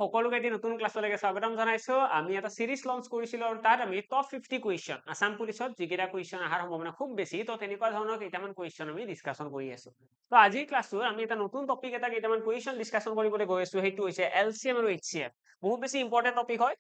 সকলোকে এটি নতুন ক্লাছলৈকে স্বাগতম জনাইছো আমি এটা সিৰিজ লঞ্চ কৰিছিলো আৰু তাত আমি টপ 50 কুৱেশ্যন আসাম পুলিচত যিকেইটা কুৱেশ্যন অহাৰ সম্ভাৱনা খুব বেছি তো তেনেকুৱা ধৰণৰ কেইটামান কুৱেশ্যন আমি ডিসকাশন কৰি আছো তো আজিৰ ক্লাছটোত আমি এটা নতুন টপিক এটা কেইটামান কুৱেশ্যন ডিসকাশন কৰিবলৈ গৈ আছো সেইটো হৈছে এলচিএম আৰু এইচচিএফ বহুত বেছি ইম্পৰ্টেন্ট টপিক হয়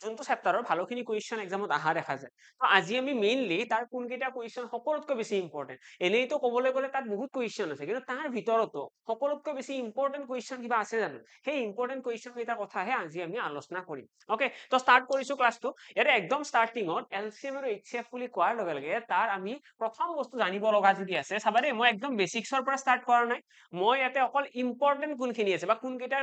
যোনটো চেপ্টাৰৰ ভালোখিনি কুৱেশ্যন এক্সামত অহা দেখা যায় তো আজি আমি মেইনলি তাৰ কোনকেইটা কুৱেশ্যন সকলোতকৈ বেছি ইম্পৰ্টেন্ট এনেইতো ক'বলৈ গ'লে তাত বহুত কুৱেশ্যন আছে কিন্তু তাৰ ভিতৰতো সকলোতকৈ বেছি ইম্পৰ্টেন্ট কুৱেশ্যন কিবা আছে জানো সেই ইম্পৰ্টেন্ট কুৱেশ্যন কেইটা কথাহে আজি আমি আলোচনা কৰিম ওকে তো স্টাৰ্ট কৰিছো ক্লাছটো ইয়াতে একদম ষ্টাৰ্টিংত এলচিএম আৰু এইচচিএফ বুলি কোৱাৰ লগে লগে তাৰ আমি প্ৰথম বস্তু জানিব লগা যদি আছে চাবা দেই মই একদম বেসিক্সৰ পৰা স্টাৰ্ট কৰা নাই মই ইয়াতে অকল ইম্পৰ্টেন্ট কোনখিনি আছে বা কোনকেইটা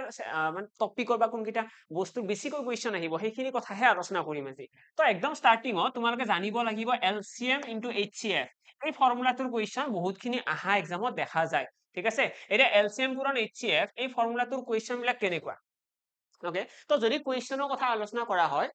মানে টপিকৰ বা কোনকেইটা বস্তু বেছিকৈ কুৱেশ্যন আহিব সেইখিনি কথাহে আলোচনা কৰিম আজি তো একদম ষ্টাৰ্টিংত তোমালোকে জানিব লাগিব এলচিএম ইনটু এইচচিএফ এই ফৰ্মুলাটোৰ কুৱেশ্যন বহুতখিনি আহা এক্সামত দেখা যায় ঠিক আছে এটা এলচিএম পূৰণ এইচচিএফ এই ফৰ্মুলাটোৰ কুৱেশ্যন বিলাক কেনেকুৱা ওকে তো যদি কুৱেশ্যনৰ কথা আলোচনা কৰা হয়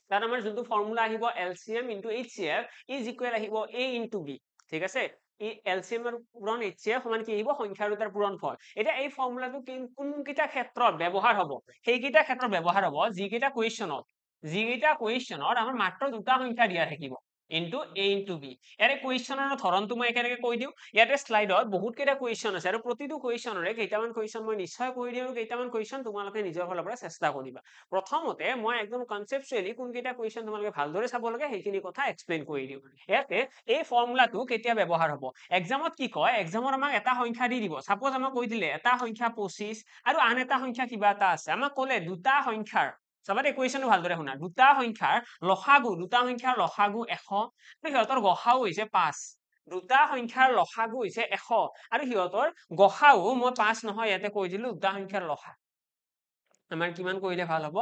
তাত আমাৰ যোনটো ফৰ্মুলা আহিব এলচিএম ইনটু এইচচিএফ ইজ ইকুৱেল আহিব a ইনটু b ঠিক আছে ই এলচিএম আৰু পূৰণ এইচচিএফ সমান কি আহিব সংখ্যা দুটাৰ পূৰণফল এতিয়া এই ফৰ্মুলাটো কোনকেইটা ক্ষেত্ৰত ব্যৱহাৰ হ'ব সেইকেইটা ক্ষেত্ৰত ব্যৱহাৰ হ'ব যিকেইটা কুৱেশ্যনত আমাৰ মাত্ৰ দুটা সংখ্যা দিয়া থাকিব ইনটু a ইনটু b ইয়াৰে কুৱেশ্যনৰ ধৰণটো মই একেলগে কৈ দিওঁ ইয়াতে স্লাইডত বহুত কেইটা কুৱেশ্যন আছে আৰু প্ৰতিটো কুৱেশ্যনৰে কেইটামান কুৱেশ্যন মই নিশ্চয় কৈ দিওঁ আৰু কেইটামান কুৱেশ্যন তোমালোকে নিজৰ ফালৰ পৰা চেষ্টা কৰিবা প্ৰথমতে মই একদম কনসেপচুৱেলি কোনকেইটা কুৱেশ্যন তোমালোকে ভালদৰে চাব লাগে সেইখিনি কথা এক্সপ্লেইন কৰি দিওঁ ইয়াতে এই ফৰ্মুলাটো কেতিয়া ব্যৱহাৰ হ'ব এক্সামত কি কয় এক্সামত আমাক এটা সংখ্যা দি দিব সাপোজ আমাক কৈ দিলে এটা সংখ্যা 25 আৰু আন এটা সংখ্যা কিবা এটা আছে আমাক ক'লে দুটা সংখ্যাৰ চাবা দেই কুৱেশ্যনটো ভালদৰে শুনা দুটা সংখ্যাৰ লসাগু 100 আৰু সিহঁতৰ গসাউ হৈছে 5 দুটা সংখ্যাৰ লসাগু হৈছে 100 আৰু সিহঁতৰ গসাউ মই 5 নহয় ইয়াতে কৈ দিলো দুটা সংখ্যাৰ লসা আমাৰ কিমান কৰিলে ভাল হ'ব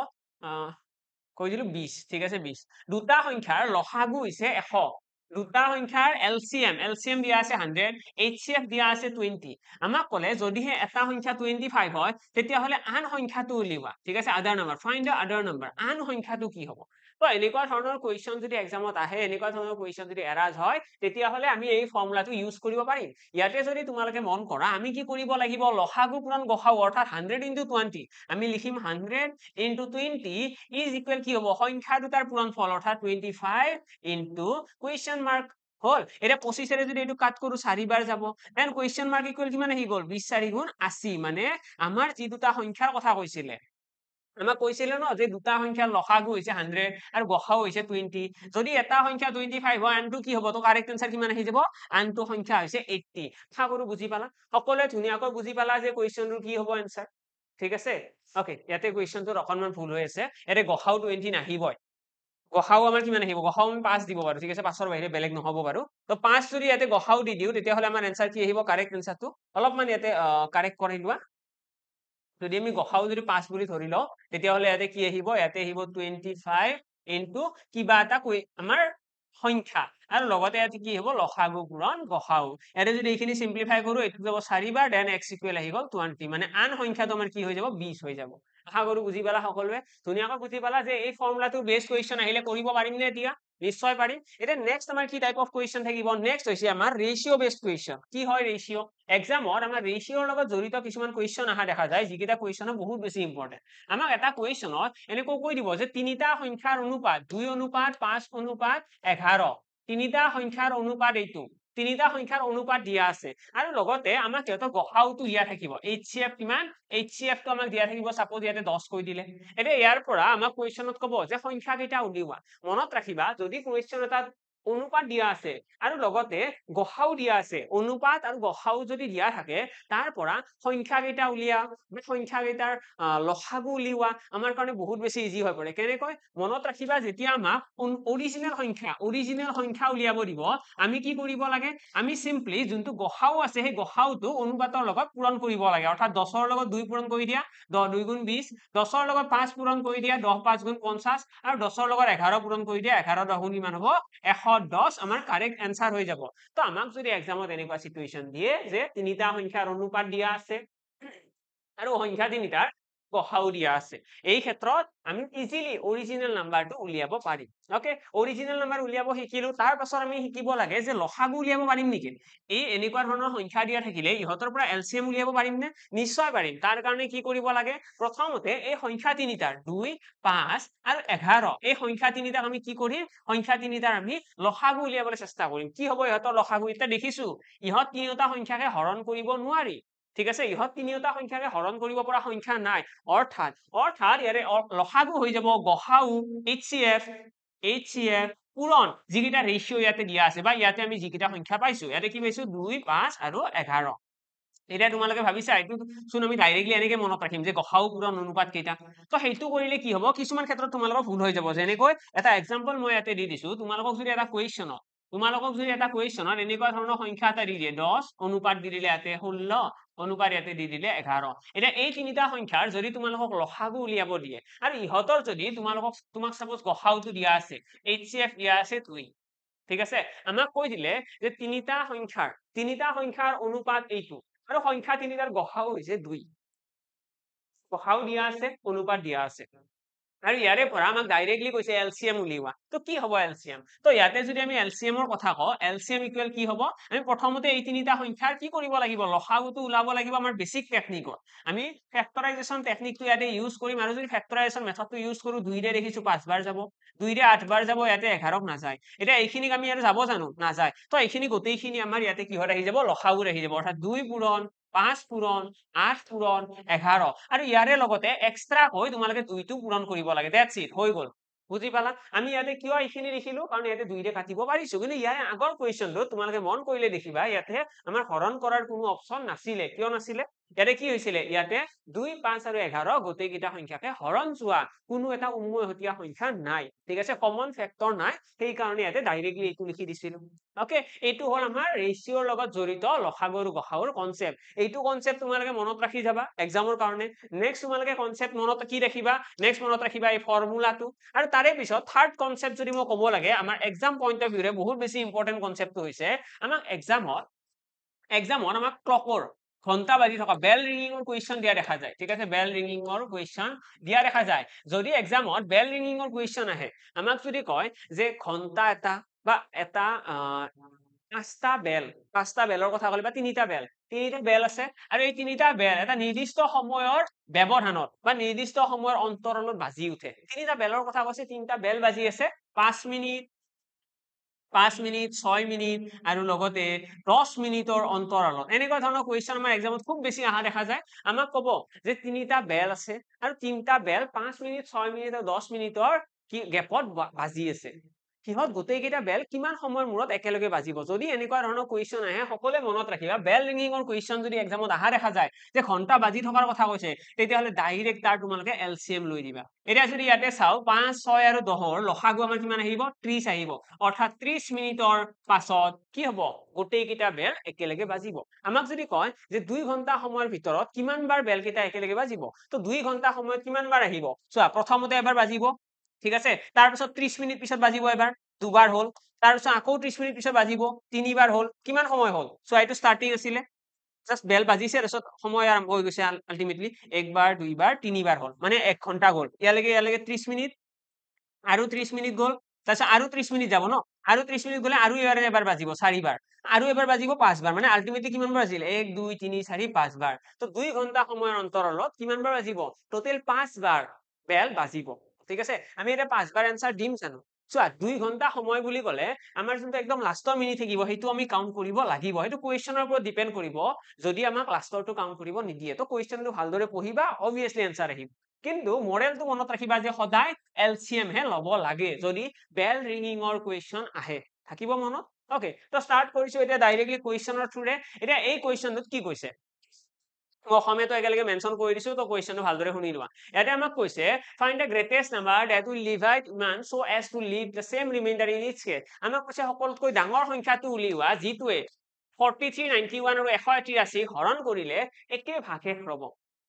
কৈ দিলো 20 ঠিক আছে 20 দুটা সংখ্যাৰ লসাগু হৈছে 100 দুটা সংখ্যাৰ এলচিএম দিয়া আছে 100 এইচচিএফ দিয়া আছে 20 আমাক ক'লে যদিহে এটা সংখ্যা 25 হয় তেতিয়াহ'লে আন সংখ্যাটো উলিওৱা ঠিক আছে আদাৰ নাম্বাৰ ফাইন্ড দ্য আদাৰ নাম্বাৰ আন সংখ্যাটো কি হ'ব তো এনেকুৱা ধৰণৰ কুৱেশ্যন যদি এক্সামত আহে এনেকুৱা ধৰণৰ কুৱেশ্যন যদি এৰাজ হয় তেতিয়াহ'লে আমি এই ফৰ্মুলাটো ইউজ কৰিব পাৰিম ইয়াতে যদি তোমালোকে মন কৰা আমি কি কৰিব লাগিব লসাগু পূৰণ গসাউ অৰ্থাৎ 100 ইনটু 20 আমি লিখিম 100 ইনটু 20 ইজ ইকুৱেল কি হ'ব সংখ্যা দুটাৰ পূৰণফল অৰ্থাৎ 25 ইনটু কুৱেশ্যন মাৰ্ক হল এটা 25 যদি এইটো কাট কৰো 4 বাৰ যাব দেন কুৱেশ্যন মাৰ্ক ইকুৱেল কিমান আহি গ'ল 20 4 গুণ 80 মানে আমাৰ যি দুটা সংখ্যাৰ কথা কৈছিলে আমাক কৈছিলে ন যে দুটা সংখ্যাৰ লসাগু হৈছে 100 আৰু গসাউ হৈছে 20 যদি এটা সংখ্যা 25 হয় আনটো কি হ'ব তো কাৰেক্ট আনসাৰ কিমান আহি যাব আনটো সংখ্যা হৈছে 80 আশা কৰো বুজি পালা সকলোৱে ধুনীয়াকৈ বুজি পালা যে কুৱেশ্যনটো কি হ'ব আনসাৰ ঠিক আছে ওকে ইয়াতে কুৱেশ্যনটোত অকনমান ভুল হৈ আছে ইয়াতে গসাউ 20 নাহিবই গসাউ আমাৰ কিমান আহিব গসাউ আমি 5 দিব পাৰো ঠিক আছে 5ৰ বাহিৰে বেলেগ নহব বাৰু তো 5 যদি ইয়াতে গসাউ দি দিও তেতিয়াহ'লে আমাৰ আনসাৰ কি আহিব কাৰেক্ট আনসাৰটো অলপমান ইয়াতে কাৰেক্ট কৰি লোৱা যদি আমি গসাউ যদি 5 বুলি ধৰি লও তেতিয়াহ'লে ইয়াতে কি আহিব ইয়াতে আহিব 25 ইনটু কিবা এটা আমাৰ সংখ্যা আৰু লগতে ইয়াতে কি হ'ব লসাগু পূৰণ গসাউ ইয়াতে যদি এইখিনি সিম্পলিফাই কৰো এইটো যাব 4 বাৰ দেন x ইকুৱেল আহি গ'ল 20 মানে আন সংখ্যাটো আমাৰ কি হৈ যাব 20 হৈ যাব আশা কৰো বুজি পালা সকলোৱে ধুনীয়াকৈ বুজি পালা যে এই ফৰ্মুলাটো বেস কুৱেশ্যন আহিলে কৰিব পাৰিম নে এতিয়া নিশ্চয় পাৰিম এতিয়া নেক্সট আমাৰ কি টাইপ অফ কুৱেশ্যন থাকিব নেক্সট হৈছে আমাৰ ৰেশিও বেসড কুৱেশ্যন কি হয় ৰেশিও এক্সামত আমাৰ ৰেশিওৰ লগত জড়িত কিছুমান কুৱেশ্যন আহা দেখা যায় যিকেইটা কুৱেশ্যন বহুত বেছি ইম্পৰ্টেন্ট আমাক এটা কুৱেশ্যনত এনেকৈ কৈ দিব যে তিনিটা সংখ্যাৰ অনুপাত 2 অনুপাত 5 অনুপাত 11 তিনিটা সংখ্যাৰ অনুপাত এইটো তিনিটা সংখ্যাৰ অনুপাত দিয়া আছে আৰু লগতে আমাক সিহঁতৰ গসাউটো দিয়া থাকিব এইচচিএফ কিমান এইচচিএফ টো আমাক দিয়া থাকিব সাপোজ ইয়াতে 10 কৈ দিলে এতিয়া ইয়াৰ পৰা আমাক কুৱেশ্যনত ক'ব যে সংখ্যা কেইটা উলিওৱা মনত ৰাখিবা যদি কুৱেশ্যন এটাত অনুপাত দিয়া আছে আৰু লগতে গসাউ দিয়া আছে অনুপাত আৰু গসাউ যদি দিয়া থাকে তাৰ পৰা সংখ্যা কেইটা উলিয়া সংখ্যা কেইটাৰ লসাগু উলিওৱা আমাৰ কাৰণে বহুত বেছি ইজি হৈ পৰে কেনেকৈ মনত ৰাখিবা যেতিয়া আমাক অৰিজিনেল সংখ্যা উলিয়াব দিব আমি কি কৰিব লাগে আমি সিম্পলি যোনটো গসাউ আছে সেই গসাউটো অনুপাতৰ লগত পূৰণ কৰিব লাগে অৰ্থাৎ 10ৰ লগত 2 পূৰণ কৰি দিয়া 10 2 গুণ 20 10ৰ লগত 5 পূৰণ কৰি দিয়া 10 5 গুণ 50 আৰু 10ৰ লগত 11 পূৰণ কৰি দিয়া 11 10 গুণ কিমান হ'ব 110 আমাৰ কাৰেক্ট আনসাৰ হৈ যাব তো আমাক যদি এক্সামত এনেকুৱা সিচুৱেশন দিয়ে যে তিনিটা সংখ্যাৰ অনুপাত দিয়া আছে আৰু সংখ্যা তিনিটাৰ গসাউ দিয়া আছে এই ক্ষেত্ৰত আমি ইজিলি অৰিজিনেল নাম্বাৰটো উলিয়াব পাৰিম ওকে অৰিজিনেল নাম্বাৰ উলিয়াব শিকিলো তাৰ পাছত আমি শিকিব লাগে যে লসাগু উলিয়াব পাৰিম নেকি এই এনেকুৱা ধৰণৰ সংখ্যা দিয়া থাকিলে ইহঁতৰ পৰা এলচিএম উলিয়াব পাৰিম নে নিশ্চয় পাৰিম তাৰ কাৰণে কি কৰিব লাগে প্ৰথমতে এই সংখ্যা তিনিটাৰ 2 5 আৰু 11 এই সংখ্যা তিনিটাক আমি কি কৰিম সংখ্যা তিনিটাৰ আমি লসাগু উলিয়াবলৈ চেষ্টা কৰিম কি হ'ব ইহঁতৰ লসাগু এতিয়া দেখিছো ইহঁত তিনিটা সংখ্যাকে হৰণ কৰিব নোৱাৰি ঠিক আছে ইহঁত তিনিটা সংখ্যাকে হৰণ কৰিব পৰা সংখ্যা নাই অৰ্থাৎ ইয়াৰে লসাগু হৈ যাব গসাউ HCF পূৰণ যিকেইটা ৰেচিঅ ইয়াতে দিয়া আছে বা ইয়াতে আমি যিকেইটা সংখ্যা পাইছো ইয়াতে কি পাইছো 2 5 আৰু 11 এতিয়া তোমালোকে ভাবিছা এইটো চোন আমি ডাইৰেক্টলি এনেকে মনত ৰাখিম যে গসাউ পূৰণ অনুপাত কেইটা তো সেইটো কৰিলে কি হ'ব কিছুমান ক্ষেত্ৰত তোমালোকৰ ভুল হৈ যাব যেনেকৈ এটা এক্সাম্পল মই ইয়াতে দি দিছো তোমালোকক যদি এটা কুৱেশ্যনত এনেকুৱা ধৰণৰ সংখ্যা এটা দি দিয়ে 10 অনুপাত দি দিলে ইয়াতে 16 অনুপাত ইয়াতে দি দিলে 11 এতিয়া এই তিনিটা সংখ্যাৰ যদি তোমালোকক লসাগু উলিয়াব দিয়ে আৰু ইহঁতৰ যদি তোমাক সাপোজ গসাউটো দিয়া আছে HCF দিয়া আছে 2 ঠিক আছে আমাক কৈ দিলে যে তিনিটা সংখ্যাৰ অনুপাত এইটো আৰু সংখ্যা তিনিটাৰ গসাউ হৈছে 2 গসাউ দিয়া আছে অনুপাত দিয়া আছে আৰু ইয়াৰে পৰা আমাক ডাইৰেক্টলি কৈছে এলচিএম উলিওৱা তো কি হ'ব এলচিএম তো ইয়াতে যদি আমি এলচিএমৰ কথা কওঁ এলচিএম ইকুৱেল কি হ'ব আমি প্ৰথমতে এই তিনিটা সংখ্যাৰ কি কৰিব লাগিব লসাগুটো ওলাব লাগিব আমাৰ বেসিক টেকনিকত আমি ফেক্টৰাইজেশ্যন টেকনিকটো ইয়াতে ইউজ কৰিম আৰু যদি ফেক্টৰাইজেশ্যন মেথডটো ইউজ কৰো 2 ৰে দেখিছো 5 বাৰ যাব 2 ৰে 8 বাৰ যাব ইয়াতে 11ক নাযায় এতিয়া এইখিনিক আমি আৰু যাব জানো নাযায় তো এইখিনি গোটেইখিনি আমাৰ ইয়াতে কিহত আহি যাব লসাগুত আহি যাব অৰ্থাৎ 2 পূৰণ 5 পূৰণ 8 পূৰণ 11 আৰু ইয়াৰে লগতে এক্সট্ৰা কৈ তোমালোকে 2টো পূৰণ কৰিব লাগে দ্যাটস ইট হৈ গল বুজি পালা আমি ইয়াতে কিয় এইখিনি লিখিলো কাৰণ ইয়াতে 2 ৰে কাটিব পাৰিছো কিন্তু ইয়াৰ আগৰ কুৱেশ্যনটো তোমালোকে মন কৰিলে দেখিবা ইয়াতে আমাৰ হৰণ কৰাৰ কোনো অপচন নাছিলে কিয় নাছিলে ইয়াতে কি হৈছিলে ইয়াতে 2 5 আৰু 11 গোটেই কেইটা সংখ্যাকে হৰণ যোৱা কোনো এটা উমৈহতীয়া সংখ্যা নাই ঠিক আছে কমন ফেক্টৰ নাই সেই কাৰণে ইয়াতে ডাইৰেক্টলি এইটো লিখি দিছিলো ওকে এইটো হল আমাৰ ৰেচিঅৰ লগত জড়িত লসাগু আৰু গসাউৰ কনসেপ্ট এইটো কনসেপ্ট তোমালোকে মনত ৰাখি যাবা এক্সামৰ কাৰণে নেক্সট তোমালোকে কনসেপ্ট মনত কি ৰাখিবা নেক্সট মনত ৰাখিবা এই ফৰ্মুলাটো আৰু তাৰে পিছত থাৰ্ড কনসেপ্ট যদি মই ক'ব লাগে আমাৰ এক্সাম পইণ্ট অফ ভিউৰে বহুত বেছি ইম্পৰ্টেন্ট কনসেপ্টটো হৈছে আমাক এক্সামত আমাক ক্লকৰ ঘন্টা বাজি থকা বেল ৰিঙিঙৰ কুৱেশ্যন দিয়া দেখা যায় ঠিক আছে বেল ৰিঙিঙৰ কুৱেশ্যন দিয়া দেখা যায় যদি এক্সামত বেল ৰিঙিঙৰ কুৱেশ্যন আহে আমাক যদি কয় যে ঘন্টা এটা বা এটা পাঁচটা বেলৰ কথা ক'লে বা তিনিটা বেল আছে আৰু এই তিনিটা বেল এটা নিৰ্দিষ্ট সময়ৰ ব্যৱধানত বা নিৰ্দিষ্ট সময়ৰ অন্তৰালত বাজি উঠে তিনিটা বেলৰ কথা কৈছে তিনিটা বেল বাজি আছে 5 মিনিট 6 মিনিট আৰু লগতে 10 মিনিটৰ অন্তৰালত এনেকুৱা ধৰণৰ কুৱেশ্যন আমাৰ এক্সামত খুব বেছি অহা দেখা যায় আমাক ক'ব যে তিনিটা বেল আছে আৰু তিনিটা বেল 5 মিনিট 6 মিনিট আৰু 10 মিনিটৰ কি গেপত বাজি আছে কিহত গোটেই কেইটা বেল কিমান সময়ৰ মূৰত একেলগে বাজিব যদি এনেকুৱা ধৰণৰ কুৱেশ্যন আহে সকলোৱে মনত ৰাখিবা বেল ৰিঙিঙৰ কুৱেশ্যন যদি এক্সামত অহা দেখা যায় যে ঘন্টা বাজি থকাৰ কথা কৈছে তেতিয়াহ'লে ডাইৰেক্ট তাৰ তোমালোকে এলচিএম লৈ দিবা এতিয়া যদি ইয়াতে চাও 5 6 আৰু 10ৰ লসাগু আমাৰ কিমান আহিব 30 আহিব অৰ্থাৎ 30 মিনিটৰ পাছত কি হ'ব গোটেই কেইটা বেল একেলগে বাজিব আমাক যদি কয় যে 2 ঘন্টা সময়ৰ ভিতৰত কিমান বাৰ বেল কেইটা একেলগে বাজিব তো 2 ঘন্টা সময়ত কিমান বাৰ আহিব চোৱা প্ৰথমতে এবাৰ বাজিব ঠিক আছে তাৰ পিছত 30 মিনিট পিছত বাজিব এবাৰ দুবাৰ হল তাৰ পিছত আকৌ 30 মিনিট পিছত বাজিব তিনিবাৰ হল কিমান সময় হল চোৱা এইটো স্টাৰ্টিং আছিলে জাস্ট বেল বাজিছে তাৰপিছত সময় আৰম্ভ হৈ গৈছে আলটিমেটলি একবাৰ দুইবাৰ তিনিবাৰ হল মানে 1 ঘন্টা গল ইয়ালৈকে 30 মিনিট আৰু 30 মিনিট গল তাৰপিছত আৰু 30 মিনিট যাব ন আৰু 30 মিনিট গলে আৰু এবাৰ বাজিব 4 বাৰ আৰু এবাৰ বাজিব 5 বাৰ মানে আলটিমেটলি কিমান বাৰ বাজিল 1 2 3 4 5 বাৰ তো 2 ঘন্টা সময়ৰ অন্তৰালত কিমান বাৰ বাজিব টোটেল 5 বাৰ বেল বাজিব ঠিক আছে আমি এটা 5 বাৰ এনসাৰ দিম জানো চোৱা 2 ঘন্টা সময় বুলি ক'লে আমাৰ যোনটো একদম লাষ্টৰ মিনিট থাকিব সেইটো আমি কাউন্ট কৰিব লাগিব সেইটো কুৱেশ্যনৰ ওপৰত ডিপেন্ড কৰিব যদি আমাক লাষ্টৰটো কাউন্ট কৰিব নিদিয়ে তো কুৱেশ্যনটো ভালদৰে পঢ়িবা অবভিয়াছলি এনসাৰ আহিব কিন্তু মডেলটো মনত ৰাখিবা যে সদায় এলচিএম হে ল'ব লাগে যদি বেল ৰিঙিঙৰ কুৱেশ্যন আহে থাকিব মনত ওকে তো স্টাৰ্ট কৰিছো এতিয়া ডাইৰেক্টলি কুৱেশ্যনৰ থ্ৰুৰে এতিয়া এই কুৱেশ্যনটোত কি কৈছে অসমীয়াটো একেলগে মেনশন কৰি দিছো তো কুৱেশ্যনটো ভালদৰে শুনি লোৱা ইয়াতে আমাক কৈছে find the greatest number that will divide one so as to leave the same remainder in each case আমাক কৈছে সকলোতকৈ ডাঙৰ সংখ্যাটো উলিওৱা যিটোৱে 43 91 আৰু 183 হৰণ কৰিলে একে ভাগে ৰব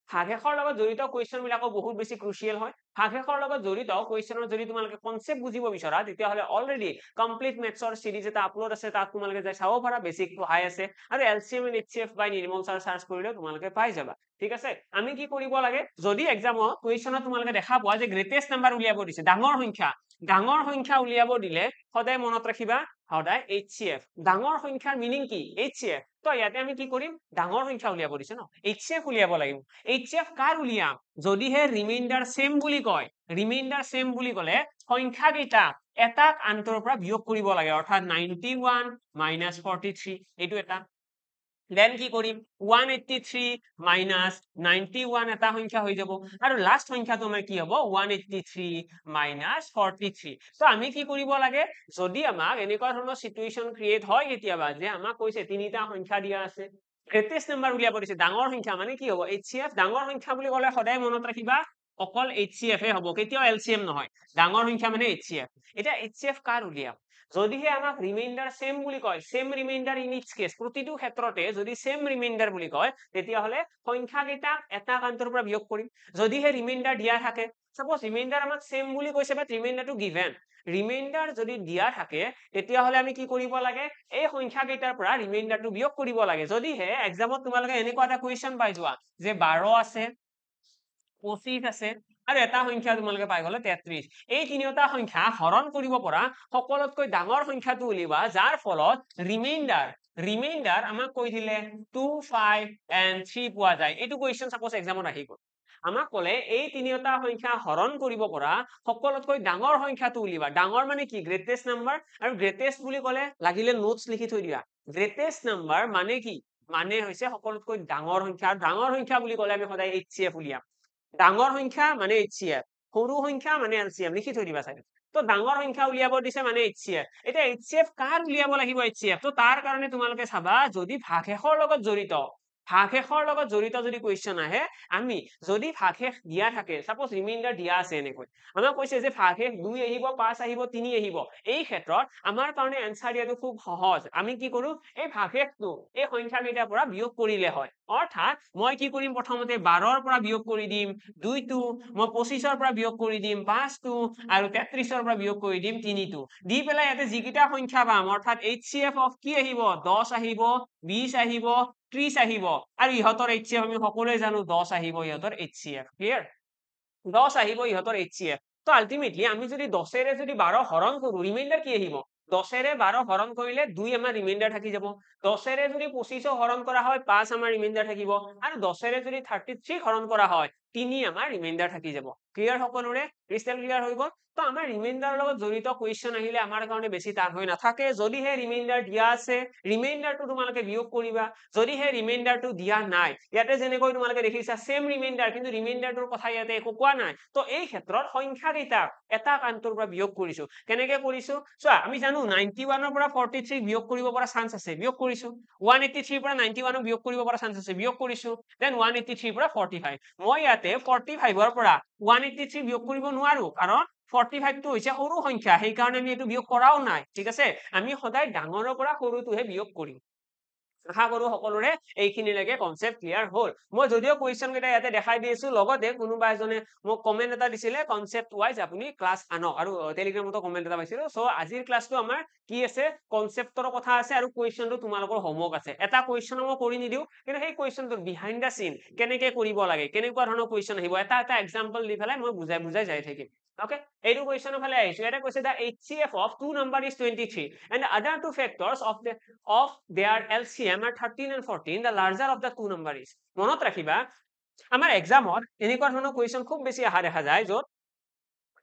ভাগশেষৰ লগত জড়িত কুৱেশ্যন বিলাকো বহুত বেছি ক্ৰুচিয়েল হয় ভাগশেষৰ লগত জড়িত কুৱেশ্যনৰ যদি তোমালোকে কনচেপ্ট বুজিব বিচৰা তেতিয়াহ'লে অলৰেডি কমপ্লিট মেথছৰ সিৰিজ এটা আপলোড আছে তাত তোমালোকে যাই চাব পাৰা বেছিক পঢ়াই আছে আৰু LCM and HCF by Nirmal sir search কৰিলে তোমালোকে পাই যাবা ঠিক আছে আমি কি কৰিব লাগে যদি এক্সামত কুৱেশ্যনত তোমালোকে দেখা পোৱা যে গ্ৰেটেষ্ট নাম্বাৰ উলিয়াব দিছে ডাঙৰ সংখ্যা উলিয়াব দিলে সদায় মনত ৰাখিবা সদায় HCF ডাঙৰ সংখ্যাৰ মিনিং কি HCF তো ইয়াতে আমি কি কৰিম ডাঙৰ সংখ্যা উলিয়াব দিছে ন HCF উলিয়াব লাগিব HCF কাৰ উলিয়াম যদিহে ৰিমাইন্ডাৰ সেম বুলি কয় ৰিমাইন্ডাৰ সেম বুলি ক'লে সংখ্যা কেইটা এটাক আনটোৰ পৰা বিয়োগ কৰিব লাগে অৰ্থাৎ 91 minus 43 এইটো এটা দেন কি কৰিম 183 minus 91 এটা সংখ্যা হৈ যাব আৰু লাষ্ট সংখ্যাটো আমাৰ কি হ'ব 183 minus 43 তো আমি কি কৰিব লাগে যদি আমাক এনেকুৱা ধৰণৰ সিচুৱেচন ক্ৰিয়েট হয় কেতিয়াবা যে আমাক কৈছে তিনিটা সংখ্যা দিয়া আছে গ্ৰেটেষ্ট নাম্বাৰ উলিয়াব দিছে ডাঙৰ সংখ্যা মানে কি হ'ব HCF ডাঙৰ সংখ্যা বুলি ক'লে সদায় মনত ৰাখিবা অকল HCF হে হ'ব কেতিয়াও LCM নহয় ডাঙৰ সংখ্যা মানে HCF এটা HCF কাৰ উলিয়াম যদিহে আমাক ৰিমাইন্ডাৰ সেম বুলি কয় same remainder in each case প্ৰতিটো ক্ষেত্ৰতে যদি সেম ৰিমাইন্ডাৰ বুলি কয় তেতিয়াহ'লে সংখ্যা কেইটা এটা আনটোৰ পৰা বিয়োগ কৰিম যদিহে ৰিমাইন্ডাৰ দিয়া থাকে সাপোজ ৰিমাইন্ডাৰ আমাক সেম বুলি কৈছে বাট ৰিমাইন্ডাৰটো গিভেন ৰিমাইন্ডাৰ যদি দিয়া থাকে তেতিয়াহ'লে আমি কি কৰিব লাগে এই সংখ্যা কেইটাৰ পৰা ৰিমাইন্ডাৰটো বিয়োগ কৰিব লাগে যদিহে এক্সামত তোমালোকে এনেকুৱা এটা কুৱেশ্যন পাই যোৱা যে 12 আছে 25 আছে আৰু এটা সংখ্যা তোমালোকে পাই গ'লে 33 এই তিনিটা সংখ্যা হৰণ কৰিব পৰা সকলোতকৈ ডাঙৰ সংখ্যাটো উলিওৱা যাৰ ফলত ৰিমাইন্ডাৰ আমাক কৈ দিলে 2 5 and 3 পোৱা যায় এইটো কুৱেশ্যন সাপোজ এক্সামত আহি গ'ল আমাক ক'লে এই তিনিটা সংখ্যা হৰণ কৰিব পৰা সকলোতকৈ ডাঙৰ সংখ্যাটো উলিওৱা ডাঙৰ মানে কি গ্ৰেটেষ্ট নাম্বাৰ আৰু গ্ৰেটেষ্ট বুলি ক'লে লাগিলে নোটছ লিখি থৈ দিয়া গ্ৰেটেষ্ট নাম্বাৰ মানে কি মানে হৈছে সকলোতকৈ ডাঙৰ সংখ্যা বুলি ক'লে আমি সদায় HCF উলিয়াম ডাঙৰ সংখ্যা মানে HCF সৰু সংখ্যা মানে LCM লিখি থৈ দিবা চাগে তো ডাঙৰ সংখ্যা উলিয়াব দিছে মানে HCF এটা HCF কাৰ উলিয়াব লাগিব HCF তো তাৰ কাৰণে তোমালোকে চাবা যদি ভাগশেষৰ লগত জড়িত যদি কুৱেশ্যন আহে আমি যদি ভাগশেষ দিয়া থাকে সাপোজ ৰিমাইন্ডাৰ দিয়া আছে এনেকৈ আমাক কৈছে যে ভাগশেষ 2 আহিব 5 আহিব 3 আহিব এই ক্ষেত্ৰত আমাৰ কাৰণে এনসাৰ দিয়াটো খুব সহজ আমি কি কৰো এই ভাগশেষটো এই সংখ্যা কেইটাৰ পৰা বিয়োগ কৰিলে হয় অৰ্থাৎ মই কি কৰিম প্ৰথমতে 12 ৰ পৰা বিয়োগ কৰি দিম 2 টো মই 25 ৰ পৰা বিয়োগ কৰি দিম 5 টো আৰু 33 ৰ পৰা বিয়োগ কৰি দিম 3 টো দি পেলাই ইয়াতে যিকিটা সংখ্যা পাম অৰ্থাৎ HCF অফ কি আহিব 10 আহিব 20 আহিব 30 আহিব আৰু ইহঁতৰ HCF আমি সকলোৱে জানো 10 আহিব ইহঁতৰ HCF ক্লিয়াৰ 10 আহিব ইহঁতৰ HCF তো আলটিমেটলি আমি যদি 10 ৰে যদি 12 হৰণ কৰো ৰিমাইন্ডাৰ কি আহিব 10 ৰে 12 হৰণ কৰিলে 2 আমাৰ ৰিমাইন্ডাৰ থাকি যাব 10 ৰে যদি 25 হৰণ কৰা হয় 5 আমাৰ ৰিমাইন্ডাৰ থাকিব আৰু 10 ৰে যদি 33 হৰণ কৰা হয় 3 আমাৰ ৰিমাইন্ডাৰ থাকি যাব ক্লিয়াৰ সকলোৰে ক্ৰিস্টেল ক্লিয়াৰ হৈ গ'ল তো আমাৰ ৰিমাইন্ডাৰৰ লগত জড়িত কুৱেশ্যন আহিলে আমাৰ কাৰণে বেছি টান হৈ নাথাকে যদিহে ৰিমাইন্ডাৰ দিয়া আছে ৰিমাইন্ডাৰটো তোমালোকে বিয়োগ কৰিবা যদিহে ৰিমাইন্ডাৰটো দিয়া নাই ইয়াতে যেনেকৈ তোমালোকে দেখিছা সেম ৰিমাইন্ডাৰ কিন্তু ৰিমাইন্ডাৰটোৰ কথা ইয়াতে একো কোৱা নাই তো এই ক্ষেত্ৰত সংখ্যা কেইটা এটা আনটোৰ পৰা বিয়োগ কৰিছো কেনেকে কৰিছো চোৱা আমি জানো 91 ৰ পৰা 43 বিয়োগ কৰিব পৰা চান্স আছে বিয়োগ কৰিছো 183 ৰ পৰা 91 ক বিয়োগ কৰিব পৰা চান্স আছে বিয়োগ কৰিছো দেন 183 ৰ পৰা 45 মই ইয়াতে 45 ৰ পৰা 183 বিয়োগ কৰিব নোৱাৰো কাৰণ 45 টো হৈছে সৰু সংখ্যা সেই কাৰণে আমি এইটো বিয়োগ কৰাও নাই ঠিক আছে আমি সদায় ডাঙৰৰ পৰা সৰুটোহে বিয়োগ কৰিম আশা কৰো সকলোৰে এইখিনিলৈকে কনসেপ্ট ক্লিয়াৰ হ'ল মই যদিও কুৱেশ্যন কেইটা ইয়াতে দেখাই দিছো লগতে কোনোবা এজনে মোক কমেন্ট এটা দিছিলে কনসেপ্ট ওয়াইজ আপুনি ক্লাস আনক আৰু টেলিগ্ৰামতো কমেন্ট এটা পাইছিলো সো আজিৰ ক্লাসটো আমাৰ কি আছে কনসেপ্টৰ কথা আছে আৰু কুৱেশ্যনটো তোমালোকৰ হোমৱৰ্ক আছে এটা কুৱেশ্যন মই কৰি নিদিও কিন্তু সেই কুৱেশ্যনটোৰ বিহাইণ্ড দা সিন কেনেকে কৰিব লাগে কেনেকুৱা ধৰণৰ কুৱেশ্যন আহিব এটা এক্সাম্পল দি পেলাই মই বুজাই যাই থাকিম okay এইটো কুৱেশ্যনৰ ফালে আহিছো এটা কৈছে the HCF of two number is 23 and the other two factors of their LCM are 13 and 14 the larger of the two number is মনত ৰাখিবা আমাৰ এক্সামত এনেকুৱা ধৰণৰ কুৱেশ্যন খুব বেছি আহা দেখা যায় য'ত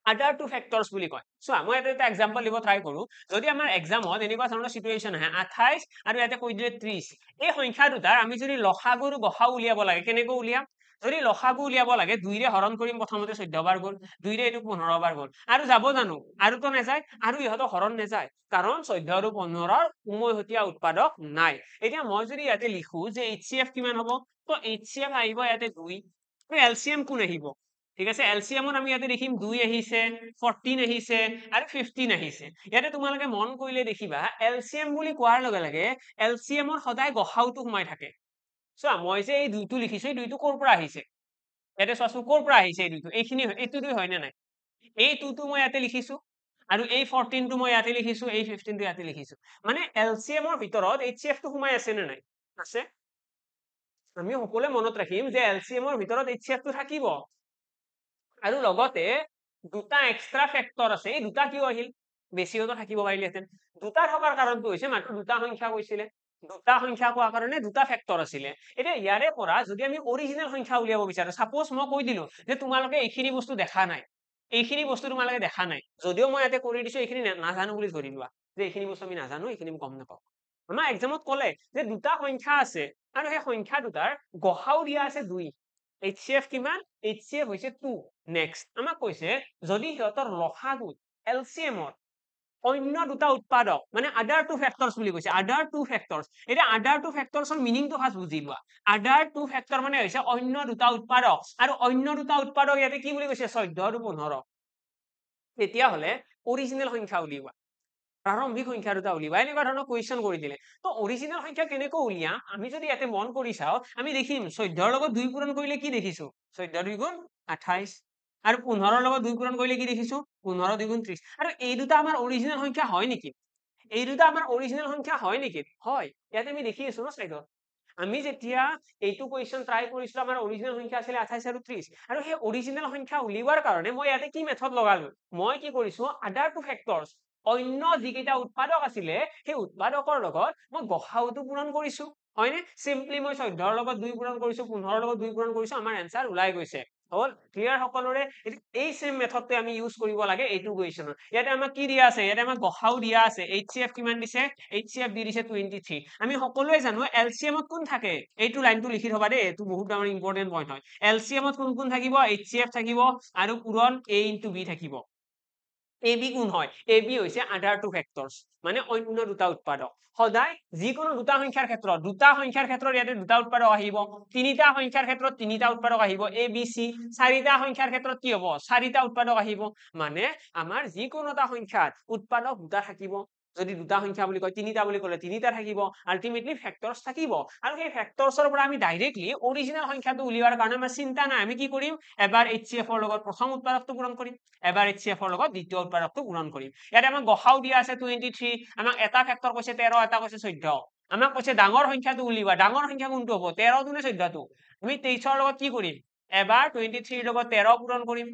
other two factors বুলি কয় চোৱা মই এটা এক্সাম্পল দিব ট্ৰাই কৰো যদি আমাৰ এক্সামত এনেকুৱা ধৰণৰ সিচুৱেচন আহে 28 আৰু ইয়াতে কৈ দিলে 30 এই সংখ্যা দুটাৰ আমি যদি লসাগু আৰু গসাগু উলিয়াব লাগে কেনেকৈ উলিয়াম যদি লসাগু উলিয়াব লাগে 2 ৰে হৰণ কৰিম প্ৰথমতে 14 বাৰ গ'ল 2 ৰে এইটো 15 বাৰ গ'ল আৰু যাব জানো আৰু তো নাযায় আৰু ইহঁতৰ হৰণ নাযায় কাৰণ 14 আৰু 15 ৰ উমৈহতীয়া উৎপাদক নাই এতিয়া মই যদি ইয়াতে লিখো যে HCF কিমান হ'ব তো HCF আহিব ইয়াতে 2 আৰু LCM কোন আহিব ঠিক আছে LCM আমি ইয়াতে দেখিম 2 আহিছে 14 আহিছে আৰু 15 আহিছে ইয়াতে তোমালোকে মন কৰিলে দেখিবা LCM বুলি কোৱাৰ লগে লগে LCM ৰ সদায় গসাউটো সোমাই থাকে চোৱা মই যে এই দুইটো লিখিছো এই দুইটো কৰ পৰা আহিছে ইয়াতে চোৱাচোন ক'ৰ পৰা আহিছে এই দুইটো, এইখিনি এইটো দুই হয় নে নাই? এই 2টো মই ইয়াতে লিখিছো আৰু এই 14টো মই ইয়াতে লিখিছো, এই 15টো ইয়াতে লিখিছো। মানে LCM ৰ ভিতৰত HCF টো সোমাই আছে নে নাই? আছে। আমি সকলোৱে মনত ৰাখিম যে LCM ৰ ভিতৰত HCF টো থাকিব আৰু লগতে দুটা এক্সট্ৰা ফেক্টৰ আছে। এই দুটা কিয় আহিল? বেছিওতো থাকিব পাৰিলেহেঁতেন। দুটা থকাৰ কাৰণটো হৈছে মাত্ৰ দুটা সংখ্যা কৈছিলে, দুটা সংখ্যা কোৱা কাৰণে দুটা ফেক্টৰ আছিলে। এতিয়া ইয়াৰে পৰা যদি আমি অৰিজিনেল সংখ্যা উলিয়াব বিচাৰো, সাপোজ মই কৈ দিলো যে তোমালোকে এইখিনি বস্তু দেখা নাই, এইখিনি বস্তু তোমালোকে দেখা নাই, যদিও মই ইয়াতে কৰি দিছো এইখিনি নাজানো বুলি ধৰি লোৱা যে এইখিনি বস্তু আমি নাজানো, এইখিনি আমি গম নাপাওঁ। আমাৰ এক্সামত ক'লে যে দুটা সংখ্যা আছে আৰু সেই সংখ্যা দুটাৰ গসাও দিয়া আছে 2। HCF কিমান? HCF হৈছে 2। নেক্সট আমাক কৈছে যদি সিহঁতৰ লসাগু LCM ৰ অন্য দুটা উৎপাদক মানে আদাৰ টু ফেক্টৰছ বুলি কৈছে, আদাৰ টু ফেক্টৰছ। এতিয়া আদাৰ টু ফেক্টৰছৰ মিনিংটো ফাৰ্ষ্ট বুজি লোৱা। আদাৰ টু ফেক্টৰ মানে হৈছে অন্য দুটা উৎপাদক, আৰু অন্য দুটা উৎপাদক ইয়াতে কি বুলি কৈছে? 14 আৰু 15। তেতিয়াহ'লে অৰিজিনেল সংখ্যা উলিওৱা, প্ৰাৰম্ভিক সংখ্যা দুটা উলিওৱা, এনেকুৱা ধৰণৰ কুৱেশ্যন কৰি দিলে। তো অৰিজিনেল সংখ্যা কেনেকৈ উলিয়াম? আমি যদি ইয়াতে মন কৰি চাওঁ, আমি দেখিম 14ৰ লগত 2 পূৰণ কৰিলে কি দেখিছো? 14 2 গুণ 28। আৰু 15ৰ লগত 2 পূৰণ কৰিলে কি দেখিছো? 15 2 গুণ 30। আৰু এই দুটা আমাৰ অৰিজিনেল সংখ্যা হয় নেকি? এই দুটা আমাৰ অৰিজিনেল সংখ্যা হয় নেকি? হয়। ইয়াতে আমি দেখি আছো ন স্লাইডত। আমি যেতিয়া এইটো কুৱেশ্যন ট্ৰাই কৰিছিলো, আমাৰ অৰিজিনেল সংখ্যা আছিলে 28 আৰু 30। আৰু সেই অৰিজিনেল সংখ্যা উলিওৱাৰ কাৰণে মই ইয়াতে কি মেথড লগালো? মই কি কৰিছো? আদাৰ টু ফেক্টৰছ, অন্য যিকেইটা উৎপাদক আছিলে সেই উৎপাদকৰ লগত মই গসাউটো পূৰণ কৰিছো, হয়নে? চিম্পলি মই 14ৰ লগত 2 পূৰণ কৰিছো, 15ৰ লগত 2 পূৰণ কৰিছো, আমাৰ এনসাৰ ওলাই গৈছে। হল ক্লিয়াৰ সকলোৰে? এই সেম মেথডটো আমি ইউজ কৰিব লাগে এইটো কুৱেশ্যনত। ইয়াতে আমাক কি দিয়া আছে? ইয়াতে আমাক গসাউ দিয়া আছে। HCF কিমান দিছে? HCF দি দিছে 23। আমি সকলোৱে জানো LCM ত কোন থাকে? এইটো লাইনটো লিখি থবা দেই, এইটো বহুত ডাঙৰ ইম্পৰ্টেন্ট পইণ্ট হয়। LCM ত কোন কোন থাকিব? HCF থাকিব আৰু পূৰণ A into B থাকিব। AB কোন হয়? AB হৈছে আদাৰ টু ফেক্টৰছ, মানে অন্য দুটা উৎপাদক। সদায় যিকোনো দুটা সংখ্যাৰ ক্ষেত্ৰত ইয়াতে দুটা উৎপাদক আহিব, তিনিটা সংখ্যাৰ ক্ষেত্ৰত তিনিটা উৎপাদক আহিব, ABC। চাৰিটা সংখ্যাৰ ক্ষেত্ৰত কি হব? চাৰিটা উৎপাদক আহিব। মানে আমাৰ যিকোনো এটা সংখ্যাত উৎপাদক দুটা থাকিব। যদি দুটা সংখ্যা বুলি কয়, তিনিটা বুলি ক'লে তিনিটা থাকিব, আলটিমেটলি ফেক্টৰছ থাকিব। আৰু সেই ফেক্টৰছৰ পৰা আমি ডাইৰেক্টলি অৰিজিনেল সংখ্যাটো উলিওৱাৰ কাৰণে আমাৰ চিন্তা নাই। আমি কি কৰিম? এবাৰ HCF ৰ লগত প্ৰথম উৎপাদকটো পূৰণ কৰিম, এবাৰ HCF ৰ লগত দ্বিতীয় উৎপাদকটো পূৰণ কৰিম। ইয়াতে আমাক গসাও দিয়া আছে 23, আমাক এটা ফেক্টৰ কৈছে 13, এটা কৈছে 14। আমাক কৈছে ডাঙৰ সংখ্যাটো উলিওৱা। ডাঙৰ সংখ্যা কোনটো হ'ব? 13টো নে 14টো? আমি 23ৰ লগত কি কৰিম? এবাৰ 23ৰ লগত 13 পূৰণ কৰিম,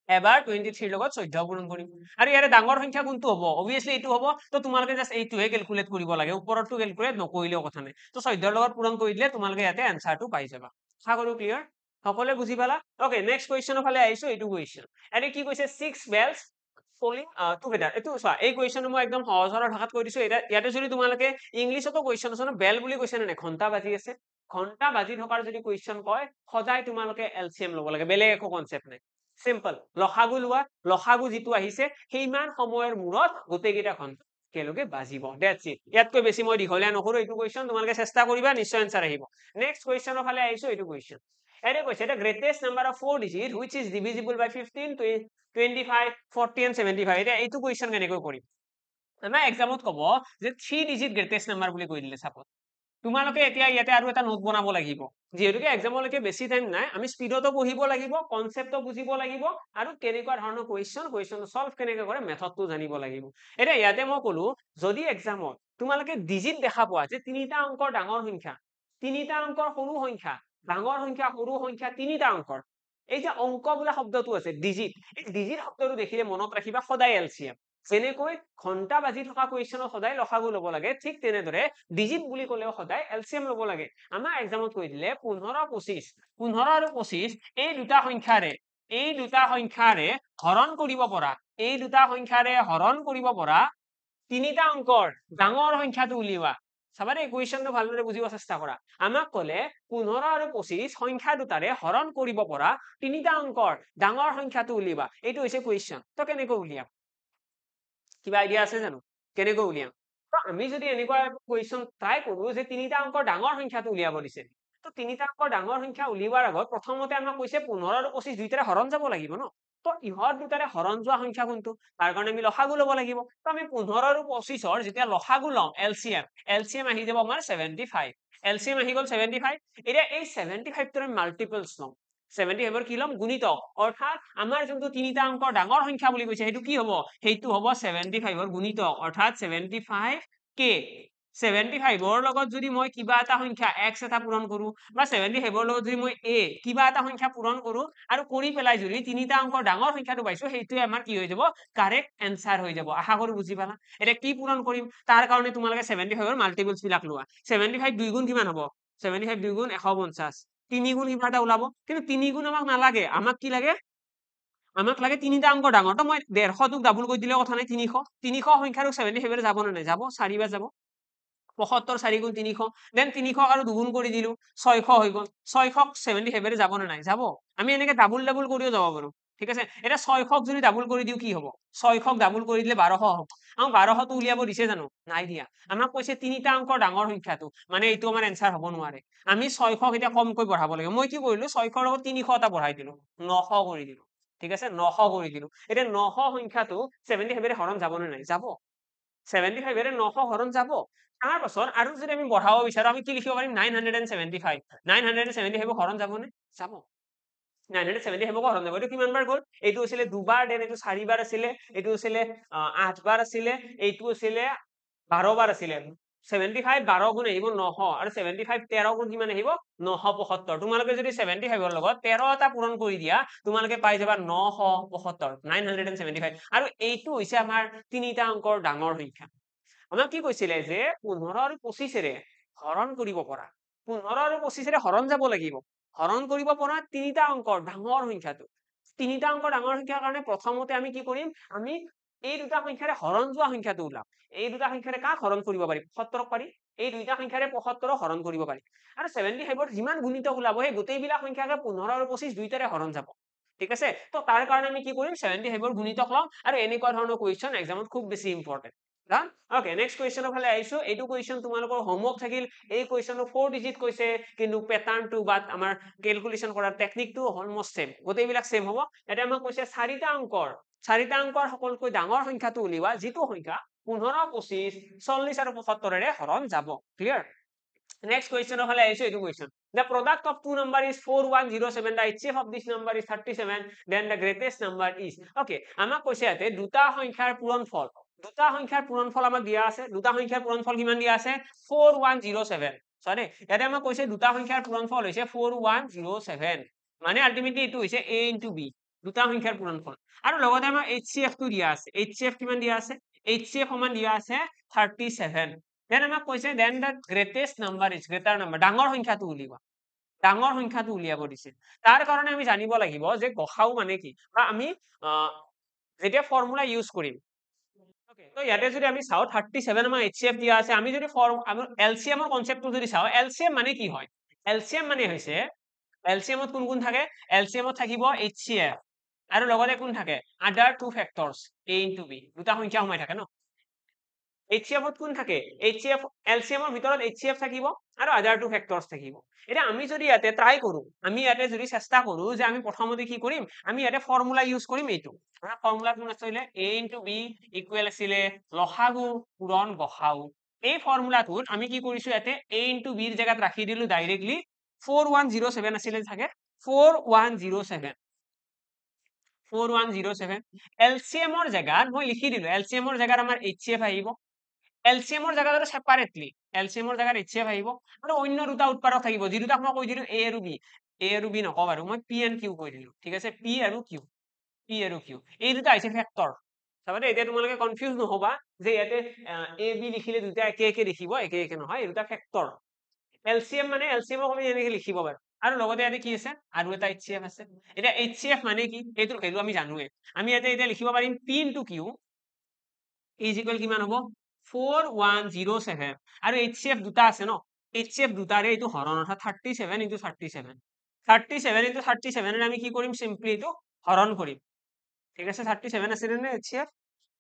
এবাৰ 23ৰ লগত 14 পূৰণ কৰিম। আৰু ইয়াৰে ডাঙৰ সংখ্যা কোনটো হ'ব? অবভিয়াছলি এইটো হ'ব। তো তোমালোকে জাষ্ট এইটোহে কেলকুলেট কৰিব লাগে, ওপৰৰটো কেলকুলেট নকৰিলেও কথা নাই। তো 14ৰ লগত পূৰণ কৰি দিলে তোমালোকে ইয়াতে এনসাৰটো পাই যাবা। আশা কৰো ক্লিয়াৰ? সকলোৱে বুজি পালা? ওকে, নেক্সট কুৱেশ্যনৰ ফালে আহিছো। এইটো কুৱেশ্যন এনে কি কৈছে? 6 bells falling together। এইটো চোৱা, এই কুৱেশ্যনটো মই একদম সহজ সৰল ভাষাত কৈ দিছো। ইয়াতে যদি তোমালোকে ইংলিছতো কুৱেশ্যন আছে ন, বেল বুলি কৈছে নে নাই? ঘণ্টা বাজি আছে। ঘণ্টা বাজি থকাৰ যদি কুৱেশ্যন কয়, সদায় তোমালোকে LCM ল'ব লাগে, বেলেগ একো কনচেপ্ট নাই। চিম্পল। লসাগু লোৱা, লসাগু যিটো আহিছে সেইমান সময়ৰ মূৰত গোটেইকেইটা ঘণ্টা একেলগে বাজিব। That's it। ইয়াতকৈ বেছি মই দীঘলীয়া নকৰো এইটো কুৱেশ্যন, তোমালোকে চেষ্টা কৰিবা, নিশ্চয় এনসাৰ আহিব। নেক্সট কুৱেশ্যনৰ ফালে আহিছো। এইটো কুৱেশ্যন এনে কৈছে the greatest number of 4 digits which is divisible by 15, 25, 40 and 75। এতিয়া এইটো কুৱেশ্যন কেনেকৈ কৰিম? আমাৰ এক্সামত ক'ব যে 3 digit greatest number বুলি কৈ দিলে চাপোজ। তোমালোকে এতিয়া ইয়াতে আৰু এটা নোট বনাব লাগিব। যিহেতুকে এক্সামলৈকে বেছি টাইম নাই, আমি স্পীডতো পঢ়িব লাগিব, কনচেপ্টটো বুজিব লাগিব, আৰু কেনেকুৱা ধৰণৰ কুৱেশ্যন সলভ কেনেকৈ কৰে মেথডটো জানিব লাগিব। এতিয়া ইয়াতে মই ক'লো যদি এক্সামত তোমালোকে ডিজিট দেখা পোৱা যে তিনিটা অংকৰ ডাঙৰ সংখ্যা, তিনিটা অংকৰ সৰু সংখ্যা, ডাঙৰ সংখ্যা সৰু সংখ্যা, তিনিটা অংকৰ, এই যে অংক বোলা শব্দটো আছে ডিজিট, এই ডিজিট শব্দটো দেখিলে মনত ৰাখিবা সদায় LCM। যেনেকৈ ঘণ্টা বাজি থকা কুৱেশ্যনত সদায় লসাগু ল'ব লাগে, ঠিক তেনেদৰে ডিজিট বুলি ক'লেও সদায় LCM ল'ব লাগে। আমাৰ এক্সামত কৈ দিলে 15, 25, 15 আৰু 25 এই দুটা সংখ্যাৰে হৰণ কৰিব পৰা, এই দুটা সংখ্যাৰে হৰণ কৰিব পৰা তিনিটা অংকৰ ডাঙৰ সংখ্যাটো উলিওৱা। চাবা দেই, কুৱেশ্যনটো ভালদৰে বুজিব চেষ্টা কৰা। আমাক ক'লে 15 আৰু 25 সংখ্যা দুটাৰে হৰণ কৰিব পৰা তিনিটা অংকৰ ডাঙৰ সংখ্যাটো উলিওৱা। এইটো হৈছে কুৱেশ্যন। তো কেনেকৈ উলিয়াম? কিবা আইডিয়া আছে জানো কেনেকৈ উলিয়াম? তো আমি যদি এনেকুৱা কুৱেশ্যন ট্ৰাই কৰো যে তিনিটা অংকৰ ডাঙৰ সংখ্যাটো উলিয়াব দিছে, তো তিনিটা অংকৰ ডাঙৰ সংখ্যা উলিওৱাৰ আগত প্ৰথমতে আমাক কৈছে 15 আৰু 25 দুইটাৰে হৰণ যাব লাগিব ন। তো ইহঁত দুটাৰে হৰণ যোৱা সংখ্যা কোনটো? তাৰ কাৰণে আমি লসাগু ল'ব লাগিব। তো আমি 15 আৰু 25ৰ যেতিয়া লসাগু ল'ম LCM আহি যাব আমাৰ 75। LCM আহি গ'ল 75। এতিয়া এই 75টোৰ মাল্টিপলছ ল'ম। 75 ৰ কি লম গুণিতক অৰ্থাৎ আমাৰ যোনটো তিনিটা অংকৰ ডাঙৰ সংখ্যা বুলি কৈছে সেইটো কি হ'ব সেইটো হ'ব 75 ৰ গুণিতক অৰ্থাৎ 75 কে 75 ৰ লগত যদি মই কিবা এটা সংখ্যা x এটা পূৰণ কৰো বা 75 ৰ লগত যদি মই a কিবা এটা সংখ্যা পূৰণ কৰো আৰু কৰি পেলাই যদি তিনিটা অংকৰ ডাঙৰ সংখ্যাটো পাইছো সেইটোৱে আমাৰ কি হৈ যাব কাৰেক্ট এনসাৰ হৈ যাব আশা কৰো বুজি পালা এটা কি পূৰণ কৰিম তাৰ কাৰণে তোমালোকে 75 ৰ মাল্টিপলছ বিলাক লোৱা 75 দুই গুণ কিমান হ'ব 75 দুই গুণ 150 তিনি গুণ কিবা এটা ওলাব কিন্তু তিনি গুণ আমাক নালাগে আমাক কি লাগে আমাক লাগে তিনিটা অংক ডাঙৰ তো মই 150 টোক ডাবল কৰি দিলে কথা নাই 300 300 সংখ্যাটো 75 যাব না নাই যাব 4 বাৰ যাব 75 4 গুণ 300 দেন 300 আৰু দুগুণ কৰি দিলো 600 হৈ গল 600 77 যাব না নাই যাব আমি এনেকে ডাবল ডাবল কৰিও যাব পাৰো ঠিক আছে এটা 600 যদি ডাবল কৰি দিও কি হ'ব 600 ডাবল কৰি দিলে 1200 হ'ব আমাক 1200 টো উলিয়াব দিছে জানো নাই দিয়া আমাক কৈছে তিনিটা অংকৰ ডাঙৰ সংখ্যাটো মানে এইটো আমাৰ এনসাৰ হ'ব নোৱাৰে আমি 600 এতিয়া কমকৈ বঢ়াব লাগিব মই কি কৰিলো 600 লগত 300 এটা বঢ়াই দিলো 900 কৰি দিলো ঠিক আছে 900 কৰি দিলো এতিয়া 900 সংখ্যাটো 77 হৰণ যাব নে নাই যাব 75 ৰে 900 হৰণ যাব তাৰ পাছত আৰু যদি আমি বঢ়াব বিচাৰো আমি কি লিখিব পাৰিম 975 975 হৰণ যাব নে যাব 975 হৰণ যাব এইটো কিমান বাৰ গ'ল এইটো আছিলে দুবাৰ দেন এইটো 4 বাৰ আছিলে এইটো আছিলে 8 বাৰ আছিলে এইটো আছিলে 12 বাৰ আছিলে 75 12 গুণ আহিব 900 আৰু 75 13 গুণ কিমান আহিব 975 তোমালোকে যদি 75 ৰ লগত 13 এটা পূৰণ কৰি দিয়া তোমালোকে পাই যাবা 975 975 আৰু এইটো হৈছে আমাৰ তিনিটা অংকৰ ডাঙৰ সংখ্যা আমাক কি কৈছিলে যে 15 আৰু 25 ৰে হৰণ কৰিব পৰা 15 আৰু 25 ৰে হৰণ যাব লাগিব হৰণ কৰিব পৰা তিনিটা অংকৰ ডাঙৰ সংখ্যাটো তিনিটা অংকৰ ডাঙৰ সংখ্যাৰ কাৰণে প্ৰথমতে আমি কি কৰিম আমি এই দুটা সংখ্যাৰে হৰণ যোৱা সংখ্যাটো ওলাম এই দুটা সংখ্যাৰে কাক হৰণ কৰিব পাৰিম 75 পাৰি এই দুইটা সংখ্যাৰে 75 হৰণ কৰিব পাৰি আৰু 75 ৰ যিমান গুণিতক ওলাব সেই গোটেইবিলাক সংখ্যাকে 15 আৰু 25 দুইটাৰে হৰণ যাব ঠিক আছে তো তাৰ কাৰণে আমি কি কৰিম 75 ৰ গুণিতক লম আৰু এনেকুৱা ধৰণৰ কুৱেশ্যন এক্সামত খুব বেছি important Done? Okay, next question ফালে আহিছো এইটো কুৱেশ্যন তোমালোকৰ হোমৱৰ্ক থাকিল এই কুৱেশ্যনটো 4 ডিজিট কৈছে কিন্তু প্যাটাৰ্নটো বা আমাৰ ক্যালকুলেশন কৰাৰ টেকনিকটো অলমোস্ট সেম গোটেইবিলাক সেম হ'ব এটা আমাক কৈছে চাৰিটা অংকৰ সকলোতকৈ ডাঙৰ সংখ্যাটো উলিওৱা যিটো সংখ্যা 15 25 40 আৰু 75 ৰে হৰণ যাব ক্লিয়াৰ Next question ফালে আহিছো এইটো question the product of two number is 4107 the HCF of this number is 37 then the greatest number is okay আমাক কৈছে ইয়াতে দুটা সংখ্যাৰ পূৰণফল দুটা সংখ্যাৰ পূৰণফল আমাক দিয়া আছে দুটা সংখ্যাৰ পূৰণফল কিমান দিয়া আছে 4107 সৰি ইয়াতে আমাক কৈছে দুটা সংখ্যাৰ পূৰণফল হৈছে 4107 মানে আলটিমেটলি এইটো হৈছে a into b দুটা সংখ্যাৰ পূৰণফল আৰু লগতে আমাক HCF টো দিয়া আছে HCF কিমান দিয়া আছে HCF সমান দিয়া আছে 37 then আমাক কৈছে then the greatest number is greater number ডাঙৰ সংখ্যাটো উলিয়াব দিছে তাৰ কাৰণে আমি জানিব লাগিব যে গসাউ মানে কি বা আমি যেতিয়া ফৰ্মুলা ইউজ কৰিম Okay, so ইয়াতে যদি আমি চাও 37 আমাৰ HCF দিয়া আছে আমি যদি LCM ৰ কনসেপ্টটো যদি চাও LCM মানে কি হয় LCM মানে হৈছে LCM ত কোন কোন থাকে LCM ত থাকিব HCF আৰু লগতে কোন থাকে other two factors a into b দুটা সংখ্যা সোমাই থাকে ন HCF ত কোন থাকে HCF LCM ৰ ভিতৰত HCF থাকিব আৰু other two factors থাকিব এটা আমি যদি ইয়াতে ট্ৰাই কৰো আমি ইয়াতে যদি চেষ্টা কৰো যে আমি প্ৰথমতে কি কৰিম আমি ইয়াতে ফৰ্মুলা ইউজ কৰিম এইটো আমাৰ ফৰ্মুলা কোন আছিল a into b ইকুৱেল আছিল লসাগু পূৰণ গসাউ এই ফৰ্মুলাটোত আমি কি কৰিছো ইয়াতে a into b ৰ জায়গাত ৰাখি দিলো ডাইৰেক্টলি 4107 আছিল থাকে 4107 LCM ৰ জায়গাত মই লিখি দিলো LCM ৰ জায়গাত আমাৰ HCF আহিব LCM ৰ জায়গাত সেপাৰেটলি LCM ৰ জায়গাত HCF আহিব আৰু অন্য দুটা উৎপাদক থাকিব যি দুটা মই কৈ দিলো a আৰু b নকও বাৰু মই p and q কৈ দিলো ঠিক আছে p আৰু q এই দুটা হৈছে ফেক্টৰ চাবাদে এতিয়া তোমালোকে কনফিউজ নহবা যে ইয়াতে a b লিখিলে দুটা একে একে দেখিব একে নহয় এই দুটা ফেক্টৰ LCM মানে LCM ক আমি এনেকে লিখিব পাৰো আৰু লগতে ইয়াতে কি আছে আৰু এটা HCF আছে এটা HCF মানে কি এইটো ভ্যালু আমি জানোৱে আমি ইয়াতে এতিয়া লিখিব পাৰিম p into q is equal কিমান হ'ব 4107 আৰু HCF দুটা আছে ন HCF দুটাৰে এইটো হৰণ অৰ্থাৎ 37 into 37 37 into 37 ৰে আমি কি কৰিম সিম্পলি এইটো হৰণ কৰিম ঠিক আছে 37 আছিল নে HCF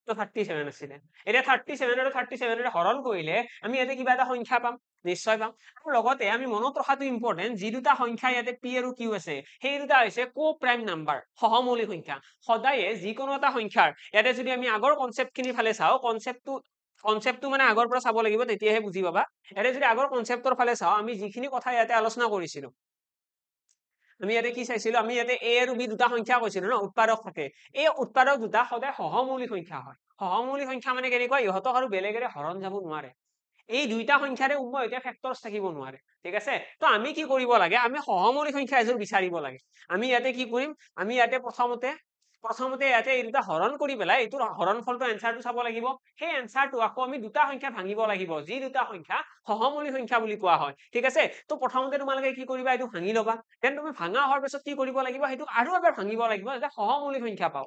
তো 37 আছিল এটা 37 আৰু 37 ৰে হৰণ কৰিলে আমি ইয়াতে কিবা এটা সংখ্যা পাম নিশ্চয় পাম আৰু লগতে আমি মনত ৰখাটো ইম্পৰ্টেন্ট যি দুটা সংখ্যা ইয়াতে p আৰু q আছে সেই দুটা হৈছে কো প্ৰাইম নাম্বাৰ সহমৌলিক সংখ্যা সদায়ে যিকোনো এটা সংখ্যাৰ ইয়াতে যদি আমি আগৰ কনসেপ্টখিনি ফালে চাও কনসেপ্টটো মানে আগৰ পৰা চাব লাগিব তেতিয়াহে বুজি পাবা ইয়াতে যদি আগৰ কনসেপ্টৰ ফালে চাও আমি যিখিনি কথা ইয়াতে আলোচনা কৰিছিলো আমি ইয়াতে কি চাইছিলো আমি ইয়াতে a আৰু b দুটা সংখ্যা কৈছিলো ন উৎপাদক থাকে এই উৎপাদক দুটা সদায় সহমৌলিক সংখ্যা হয় সহমৌলিক সংখ্যা মানে কেনেকুৱা ইহঁতক আৰু বেলেগেৰে হৰণ যাব নোৱাৰে এই দুইটা সংখ্যাৰে উভয় এতিয়া ফেক্টৰছ থাকিব নোৱাৰে ঠিক আছে তো আমি কি কৰিব লাগে আমি সহমৌলিক সংখ্যা এযোৰ বিচাৰিব লাগে আমি ইয়াতে কি কৰিম আমি ইয়াতে প্ৰথমতে ইয়াতে এই দুটা হৰণ কৰি পেলাই এইটোৰ হৰণ ফলটো এনসাৰটো চাব লাগিব সেই এনসাৰটো আকৌ আমি দুটা সংখ্যা ভাঙিব লাগিব যি দুটা সংখ্যা সহমৌলিক সংখ্যা বুলি কোৱা হয় ঠিক আছে তো প্ৰথমতে তোমালোকে কি কৰিবা এইটো ভাঙি ল'বা দেন তুমি ভাঙা হোৱাৰ পিছত কি কৰিব লাগিব সেইটো আৰু এবাৰ ভাঙিব লাগিব যাতে সহমৌলিক সংখ্যা পাও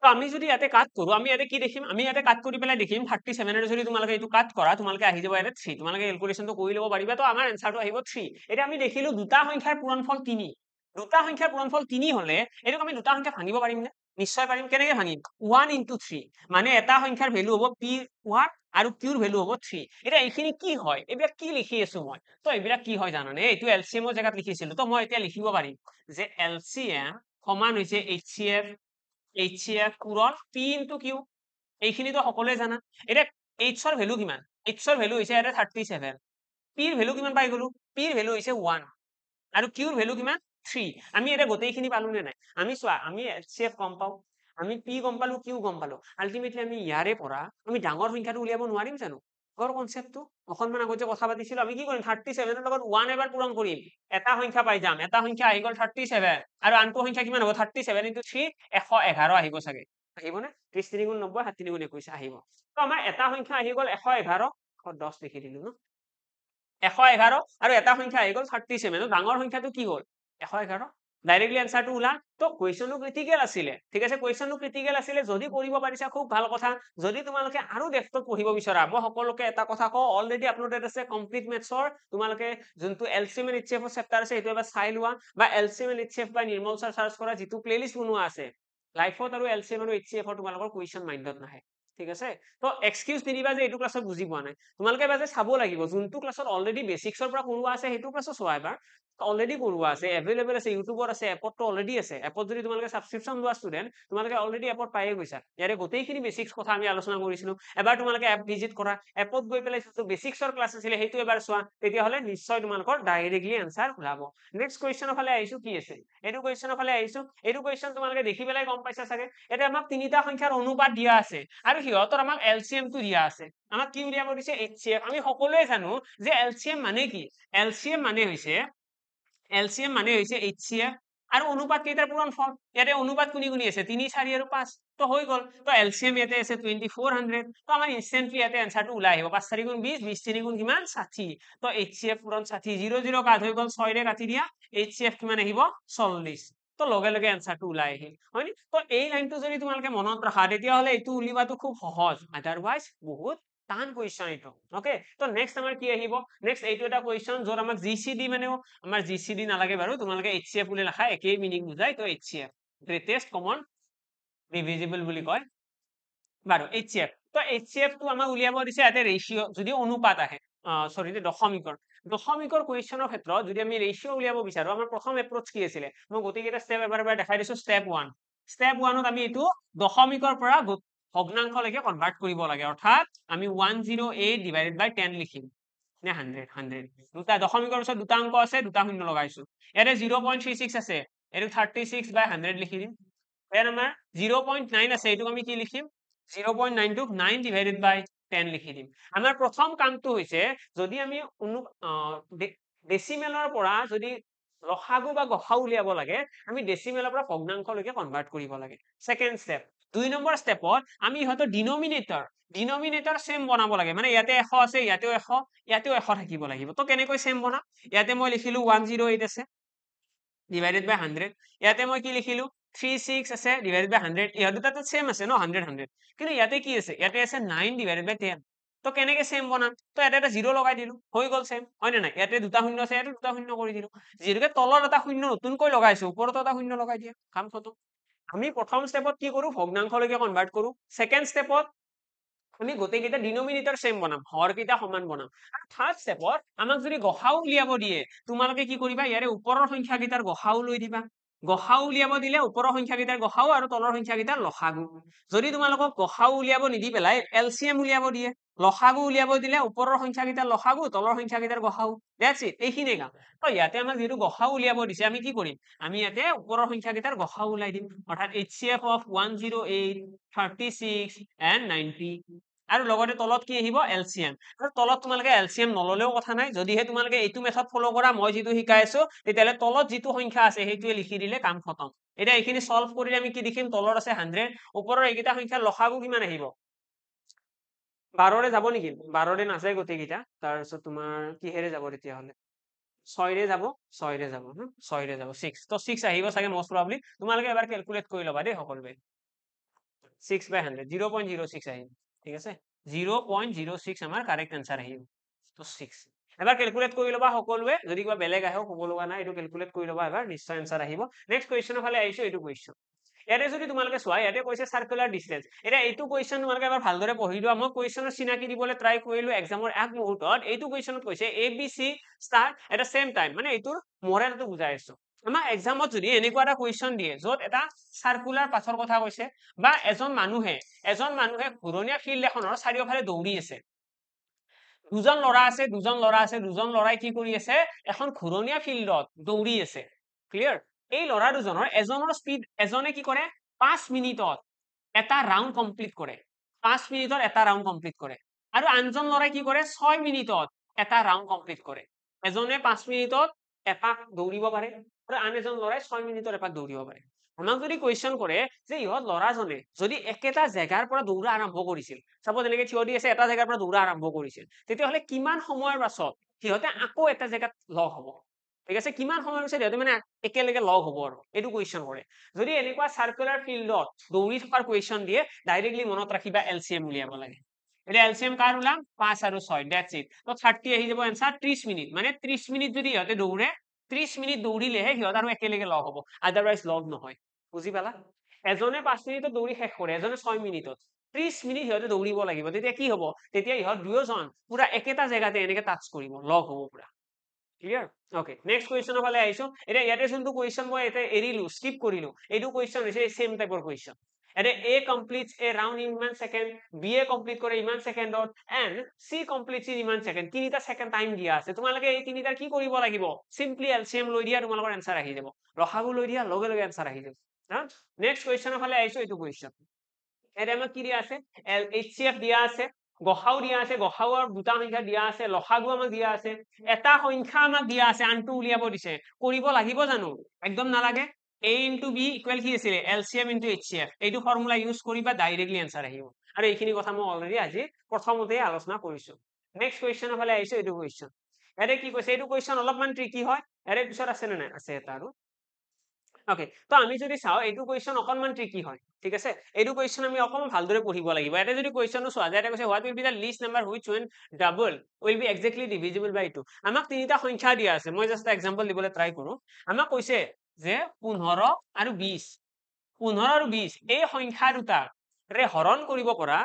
তো আমি যদি ইয়াতে কাট কৰো আমি ইয়াতে কি দেখিম আমি ইয়াতে কাট কৰি পেলাই দেখিম 37 এৰ যদি তোমালোকে এইটো কাট কৰা তোমালোকে আহি যাব ইয়াতে 3 তোমালোকে ক্যালকুলেশনটো কৰি ল'ব পাৰিবা তো আমাৰ এনসাৰটো আহিব 3 এটা আমি দেখিলো দুটা সংখ্যাৰ পূৰণফল 3 দুটা সংখ্যাৰ পূৰণফল 3 হলে এটোক আমি দুটা সংখ্যা ভাঙিব পাৰিম নে নিশ্চয় পাৰিম কেনেকৈ ভাঙিম 1 into 3 মানে এটা সংখ্যাৰ ভ্যালু হ'ব p1 আৰু qৰ ভ্যালু হ'ব 3 এটা এইখিনি কি হয় এইবিলাক কি লিখি আছো মই তো এইবিলাক কি হয় জানানে এইটো এলসিএম ৰ জায়গাত লিখিছিলো তো মই এতিয়া লিখিব পাৰিম যে এলসিএম সমান হৈছে HCF পূৰণ p into q এইখিনিতো সকলোৱে জানা এটা h ৰ ভ্যালু কিমান h ৰ ভ্যালু হৈছে এটা 37 p ৰ ভ্যালু কিমান পাই গলো p ৰ ভ্যালু হৈছে 1 আৰু q ৰ ভ্যালু কিমান 3 আমি এটা গোটেইখিনি পালো নে নাই আমি চোৱা আমি HCF গম পাও আমি p গম পালো q গম পালো আলটিমেটলি আমি ইয়াৰে পৰা আমি ডাঙৰ সংখ্যাটো উলিয়াব নোৱাৰিম জানো গৰ কনসেপ্টটো অকনমান আগতে কথা পাতিছিলো আমি কি কৰিম 37 ৰ লগত 1 এবাৰ পূৰণ কৰিম এটা সংখ্যা পাই যাম এটা সংখ্যা আহি গল 37 আৰু আনটো সংখ্যা কিমান হ'ব 37 into 3 111 আহিব চাগে আহিব নে 30 3 গুণ 90 7 3 গুণ 21 আহিব তো আমাৰ এটা সংখ্যা আহি গল 111 10 লিখি দিলো ন 111 আৰু এটা সংখ্যা আহি গল 37 ডাঙৰ সংখ্যাটো কি হল 111 ডাইৰেক্টলি আনসাৰটো ওলা তো কোৱেশ্চনটো ক্ৰিটিকেল আছিলে ঠিক আছে কোৱেশ্চনটো ক্ৰিটিকেল আছিলে যদি কৰিব পাৰিছা খুব ভাল কথা যদি তোমালোকে আৰু ডেপথত পঢ়িব বিচৰা মই সকলোকে এটা কথা কওঁ অলৰেডি আপলোডেড আছে কমপ্লিট মেথছৰ তোমালোকে যোনটো এলসিএম এণ্ড এইচচিএফ চেপ্টাৰ আছে সেইটো এবাৰ চাই লোৱা বা এলসিএম এণ্ড এইচচিএফ বা নিৰ্মল ছাৰ সাৰ্চ কৰা যিটো প্লেলিষ্ট বনোৱা আছে লাইফত আৰু এলসিএম আৰু এইচচিএফ তোমালোকৰ কুৱেশ্চন মাইণ্ডত নাহে ঠিক আছে তো এক্সকিউজ নিদিবা যে এইটো ক্লাছত বুজি পোৱা নাই তোমালোকে এবাৰ চাব লাগিব যোনটো ক্লাছত অলৰেডি বেসিক্সৰ পৰা কৰোৱা আছে সেইটো ক্লাছত চোৱা এবাৰ অলৰেডি কৰোৱা আছে এভেইলেবল আছে ইউটিউবত আছে এপত অলৰেডি আছে এপত যদি তোমালোকে সাবস্ক্ৰিপশন লোৱা ষ্টুডেন্ট তোমালোকে অলৰেডি এপত পায়ে গৈছা ইয়াৰে গোটেইখিনি বেসিক্স কথা আমি আলোচনা কৰিছিলো এবাৰ তোমালোকে এপ ভিজিট কৰা এপত গৈ পেলাই যিটো বেসিক্সৰ ক্লাছ আছিল সেইটো এবাৰ চোৱা তেতিয়া হলে নিশ্চয় তোমালোকৰ ডাইৰেক্টলি আনসাৰ ওলাব নেক্সট কোৱেশ্চনৰ ফালে আহিছো কি আছে এইটো কোৱেশ্চনৰ ফালে আহিছো এইটো কোৱেশ্চন তোমালোকে দেখি পেলাই গম পাইছা চাগে এটা আমাক তিনিটা সংখ্যাৰ অনুপাত দিয়া আছে আৰু সিহঁতৰ আমাক এলসিএম টো দিয়া আছে আমাক কি উলিয়াব দিছে HCF আমি সকলোৱে জানো যে এলসিএম মানে কি এলসিএম মানে হৈছে HCF আৰু অনুপাত কেইটাৰ পূৰণফল ইয়াতে অনুপাত কোনি কোনি আছে 3 4 আৰু 5 তো হৈ গল তো এলসিএম ইয়াতে আছে 2400 তো আমাৰ ইনস্ট্যান্টলি ইয়াতে আনসাৰটো ওলাই আহিব 5 4 গুণ 20 20 3 গুণ কিমান 60 তো HCF পূৰণ 60 0 0 কাট হৈ গল 6 ৰে কাটি দিয়া HCF কিমান আহিব 40 তো লগে লগে আনসাৰটো ওলাই আহিল হয়নি তো এই লাইনটো যদি তোমালোকে মনত ৰাখা তেতিয়া হলে এইটো উলিওৱাটো খুব সহজ আদাৰৱাইজ বহুত টান কোৱেশ্চন এইটো ওকে তো নেক্সট আমাৰ কি আহিব নেক্সট এইটো এটা কোৱেশ্চন যত আমাক জিসিডি মানেও আমাৰ জিসিডি নালাগে বাৰু তোমালোকে HCF বুলি লেখা একেই মিনিং বুজাই তো HCF গ্ৰেটেষ্ট কমন ডিভিজিবল বুলি কয় বাৰু HCF তো HCF টো আমাক উলিয়াব দিছে ইয়াতে ৰেশিও যদি অনুপাত আহে সৰি দশমিকৰ কোৱেশ্চনৰ ক্ষেত্ৰত যদি আমি ৰেশিও উলিয়াব বিচাৰো আমাৰ প্ৰথম এপ্ৰচ কি আছিল মই গোটেইকেইটা স্টেপ এবাৰ দেখাই দিছো স্টেপ 1 আমি এইটো দশমিকৰ পৰা ভগ্নাংশলৈকে কনভাৰ্ট কৰিব লাগে অৰ্থাৎ আমি 108 ডিভাইডেড বাই 10 লিখিম নে 100 দুটা দশমিকৰ পিছত দুটা অংক আছে দুটা শূন্য লগাইছো ইয়াতে 0.36 আছে এইটো 36 বাই 100 লিখি দিম দেন আমাৰ 0.9 আছে এইটো আমি কি লিখিম 0.9 টো 9 ডিভাইডেড বাই 10 লিখি দিম আমাৰ প্ৰথম কামটো হৈছে যদি আমি ডেসিমেলৰ পৰা যদি লসাগু বা গসাউ উলিয়াব লাগে আমি ডেসিমেলৰ পৰা ভগ্নাংশলৈকে কনভাৰ্ট কৰিব লাগে সেকেন্ড স্টেপ 2 নম্বৰ স্টেপত আমি ইহঁতৰ ডিনোমিনেটৰ সেম বনাব লাগে মানে ইয়াতে 100 আছে ইয়াতেও 100 থাকিব লাগিব তো কেনেকৈ সেম বনাম ইয়াতে মই লিখিলো 108 আছে ডিভাইডেড বাই 100 ইয়াতে মই কি লিখিলো 36 আছে ডিভাইডেড বাই 100 ইহঁত দুটাটো সেম আছে ন 100 100 কিন্তু ইয়াতে কি আছে ইয়াতে আছে 9 ডিভাইডেড বাই 10 তো কেনেকৈ সেম বনাম তো ইয়াতে এটা 0 লগাই দিলো হৈ গল সেম হয় না নাই ইয়াতে দুটা শূন্য আছে ইয়াতে দুটা শূন্য কৰি দিলো যেহেতুকে তলত এটা শূন্য নতুনকৈ লগাইছো ওপৰত এটা শূন্য লগাই দিয়া কাম খতম আমি প্ৰথম স্টেপত কি কৰো ভগ্নাংশলৈকে কনভাৰ্ট কৰো সেকেন্ড স্টেপত আমি গোটেইকেইটা ডিনোমিনেটৰ সেম বনাম হৰকেইটা সমান বনাম আৰু থাৰ্ড স্টেপত আমাক যদি গসাউ উলিয়াব দিয়ে তোমালোকে কি কৰিবা ইয়াৰে ওপৰৰ সংখ্যাকেইটাৰ গসাউ লৈ দিবা গসাউ উলিয়াব দিলে ওপৰৰ সংখ্যাকেইটাৰ গসাউ আৰু তলৰ সংখ্যাকেইটাৰ লসাগু যদি তোমালোকক গসাউ উলিয়াব নিদি পেলাই এলচিএম উলিয়াব দিয়ে লসাগু উলিয়াব দিলে ওপৰৰ সংখ্যাকেইটাৰ লসাগু তলৰ সংখ্যাকেইটাৰ গসাউ দ্যাটছ ইট এইখিনিয়ে কাম তো ইয়াতে আমাক যেহেতু গসাউ উলিয়াব দিছে আমি কি কৰিম আমি ইয়াতে ওপৰৰ সংখ্যাকেইটাৰ গসাউ উলাই দিম অৰ্থাৎ HCF of 108 36 and 90 আৰু লগতে তলত কি আহিব এলচিএম আৰু তলত তোমালোকে এলচিএম নললেও কথা নাই যদিহে তোমালোকে এইটো মেথড ফলো কৰা মই যেটো শিকাই আছো তেতিয়ালে তলত যেটো সংখ্যা আছে সেইটোৱে লিখি দিলে কাম খতম এটা এইখিনি সলভ কৰিলে আমি কি দেখিম তলৰ আছে 100 ওপৰৰ এইকেইটা সংখ্যাৰ লসাগু কিমান আহিব 12 ৰে যাব নেকি 12 ৰে নাযায় গটেইকেইটা তাৰপিছত তোমাৰ কিহেৰে যাব তেতিয়া হলে 6 ৰে যাব 6 ৰে যাব 6 ৰে যাব 6 তো 6 আহিব চাগে মোস্ট প্ৰবাবলি তোমালোকে এবাৰ ক্যালকুলেট কৰি লবা দেই সকলোৱে 6 by 100 0.06 আহিব ঠিক আছে 0.06 আমাৰ কাৰেক্ট आंसर আহিব তো 6 এবাৰ ক্যালকুলেট কৰি লবা সকলোৱে যদি কিবা বেলেগ আহে ক'ব লগা নাই এটো ক্যালকুলেট কৰি লবা এবাৰ নিশ্চয় आंसर আহিব নেক্সট কোৱেশ্চনৰ ফালে আহিছো এটো কোৱেশ্চন ইয়াতে যদি তোমালোকে চোৱা ইয়াতে কৈছে সাৰ্কুলাৰ ডিসটেন্স এটা এইটো কোৱেশ্চন তোমালোকে এবাৰ ভালদৰে পঢ়ি লোৱা মই কোৱেশ্চনৰ চিনাকি দিবলৈ ট্ৰাই কৰিলো এক্সামৰ এক মুহূৰ্তত এইটো কোৱেশ্চনত কৈছে ABC start at the same time মানে এইটোৰ মডেলটো বুজাই আছো আমাৰ এক্সামত যদি এনেকুৱা এটা কোৱেশ্চন দিয়ে যত এটা সাৰ্কুলাৰ পাথৰ কথা কৈছে বা এজন মানুহে ঘুৰণীয়া ফিল্ড এখনৰ চাৰিওফালে দৌৰি আছে দুজন লৰাই কি কৰি আছে এখন ঘুৰণীয়া ফিল্ডত দৌৰি আছে ক্লিয়াৰ এই লৰা দুজনৰ এজনৰ স্পিড এজনে কি কৰে 5 মিনিটত এটা ৰাউন্ড কমপ্লিট কৰে 5 মিনিটত এটা ৰাউন্ড কমপ্লিট কৰে আৰু আনজন লৰাই কি কৰে 6 মিনিটত এটা ৰাউন্ড কমপ্লিট কৰে এজনে 5 মিনিটত এপাক দৌৰিব পাৰে আৰু আন এজন লৰাই 6 মিনিটত এপাক দৌৰিব পাৰে আমাক যদি কোৱেশ্চন কৰে যে ইহত লৰাজনে যদি একেটা জায়গাৰ পৰা দৌৰা আৰম্ভ কৰিছিল সাপোজ এনেকে থিয় দি আছে এটা জায়গাৰ পৰা দৌৰা আৰম্ভ কৰিছিল তেতিয়া হলে কিমান সময়ৰ পাছত সিহতে আকৌ এটা জায়গাত লগ হ'ব ঠিক আছে কিমান সময়ৰ পিছত সিহতে মানে একেলগে লগ হ'ব আৰু এটো কোৱেশ্চন কৰে যদি এনেকুৱা সাৰ্কুলাৰ ফিল্ডত দৌৰি থকাৰ কোৱেশ্চন দিয়ে ডাইৰেক্টলি মনত ৰাখিবা এলসিএম উলিয়াব লাগে এটা এলসিএম কাৰ উলাম 5 আৰু 6 দ্যাটস ইট তো 30 আহি যাব आंसर 30 মিনিট মানে 30 মিনিট যদি সিহতে দৌৰে 30 মিনিট দৌৰিলেহে সিহত আৰু একেলগে লগ হ'ব আদাৰৱাইজ লগ নহয় বুজি পালা এজনে 5 মিনিটত দৌৰি শেষ কৰে এজনে 6 মিনিটত 30 মিনিট সিহতে দৌৰিব লাগিব তেতিয়া কি হ'ব তেতিয়া ইহত দুয়োজন পুৰা একেটা জায়গাতে এনেকে টাচ কৰিব লগ হ'ব পুৰা ক্লিয়াৰ ওকে নেক্সট কোৱেশ্চনৰ ফালে আইছো এটা ইয়াতে যোনটো কোৱেশ্চন মই এটা এৰিলো স্কিপ কৰিলো এইটো কোৱেশ্চন হৈছে সেম টাইপৰ কোৱেশ্চন এটা A completes a round in 1 second B A complete কৰে ইমান সেকেন্ডত and C completes in ইমান সেকেন্ড তিনিটা সেকেন্ড টাইম দিয়া আছে তোমালোকে এই তিনিটাৰ কি কৰিব লাগিব সিম্পলি এলসিএম লৈ দিয়া তোমালোকৰ आंसर আহি যাব লসাগু লৈ দিয়া লগে লগে आंसर আহি যাব হা নেক্সট কোৱেশ্চনৰ ফালে আইছো এইটো কোৱেশ্চন এটা আমাক কি দিয়া আছে HCF দিয়া আছে গসাউ দিয়া আছে গসাউৰ দুটা সংখ্যা দিয়া আছে লসাগু আমাক দিয়া আছে এটা সংখ্যা আমাক দিয়া আছে আনটো উলিয়াব দিছে কৰিব লাগিব জানো একদম নালাগে A into B equal কি আছিল LCM into HCF এইটো ফৰ্মুলা ইউজ কৰিবা ডাইৰেক্টলি आंसर আহিব আৰু এইখিনি কথা মই অলৰেডি আজি প্ৰথমতে আলোচনা কৰিছো নেক্সট কোৱেশ্চনৰ ফালে আইছো এইটো কোৱেশ্চন এৰে কি কৈছে এইটো কোৱেশ্চন অলপমান ট্ৰিকি হয় এৰে পিছত আছে নে নাই আছে এটা আৰু ওকে তো আমি যদি চাও এইটো কোৱেশ্চন অকনমান ট্ৰিকি হয় ঠিক আছে এইটো কোৱেশ্চন আমি অকনমান ভালদৰে পঢ়িব লাগিব এটা যদি কোৱেশ্চনটো চোৱা যায় এটা কৈছে what will be the least number which when double will be exactly divisible by 2 আমাক তিনিটা সংখ্যা দিয়া আছে মই জাস্ট এক্সাম্পল দিবলৈ ট্ৰাই কৰো আমাক কৈছে যে 15 আৰু 20 15 আৰু 20 এই সংখ্যা দুটাৰে হৰণ কৰিব পৰা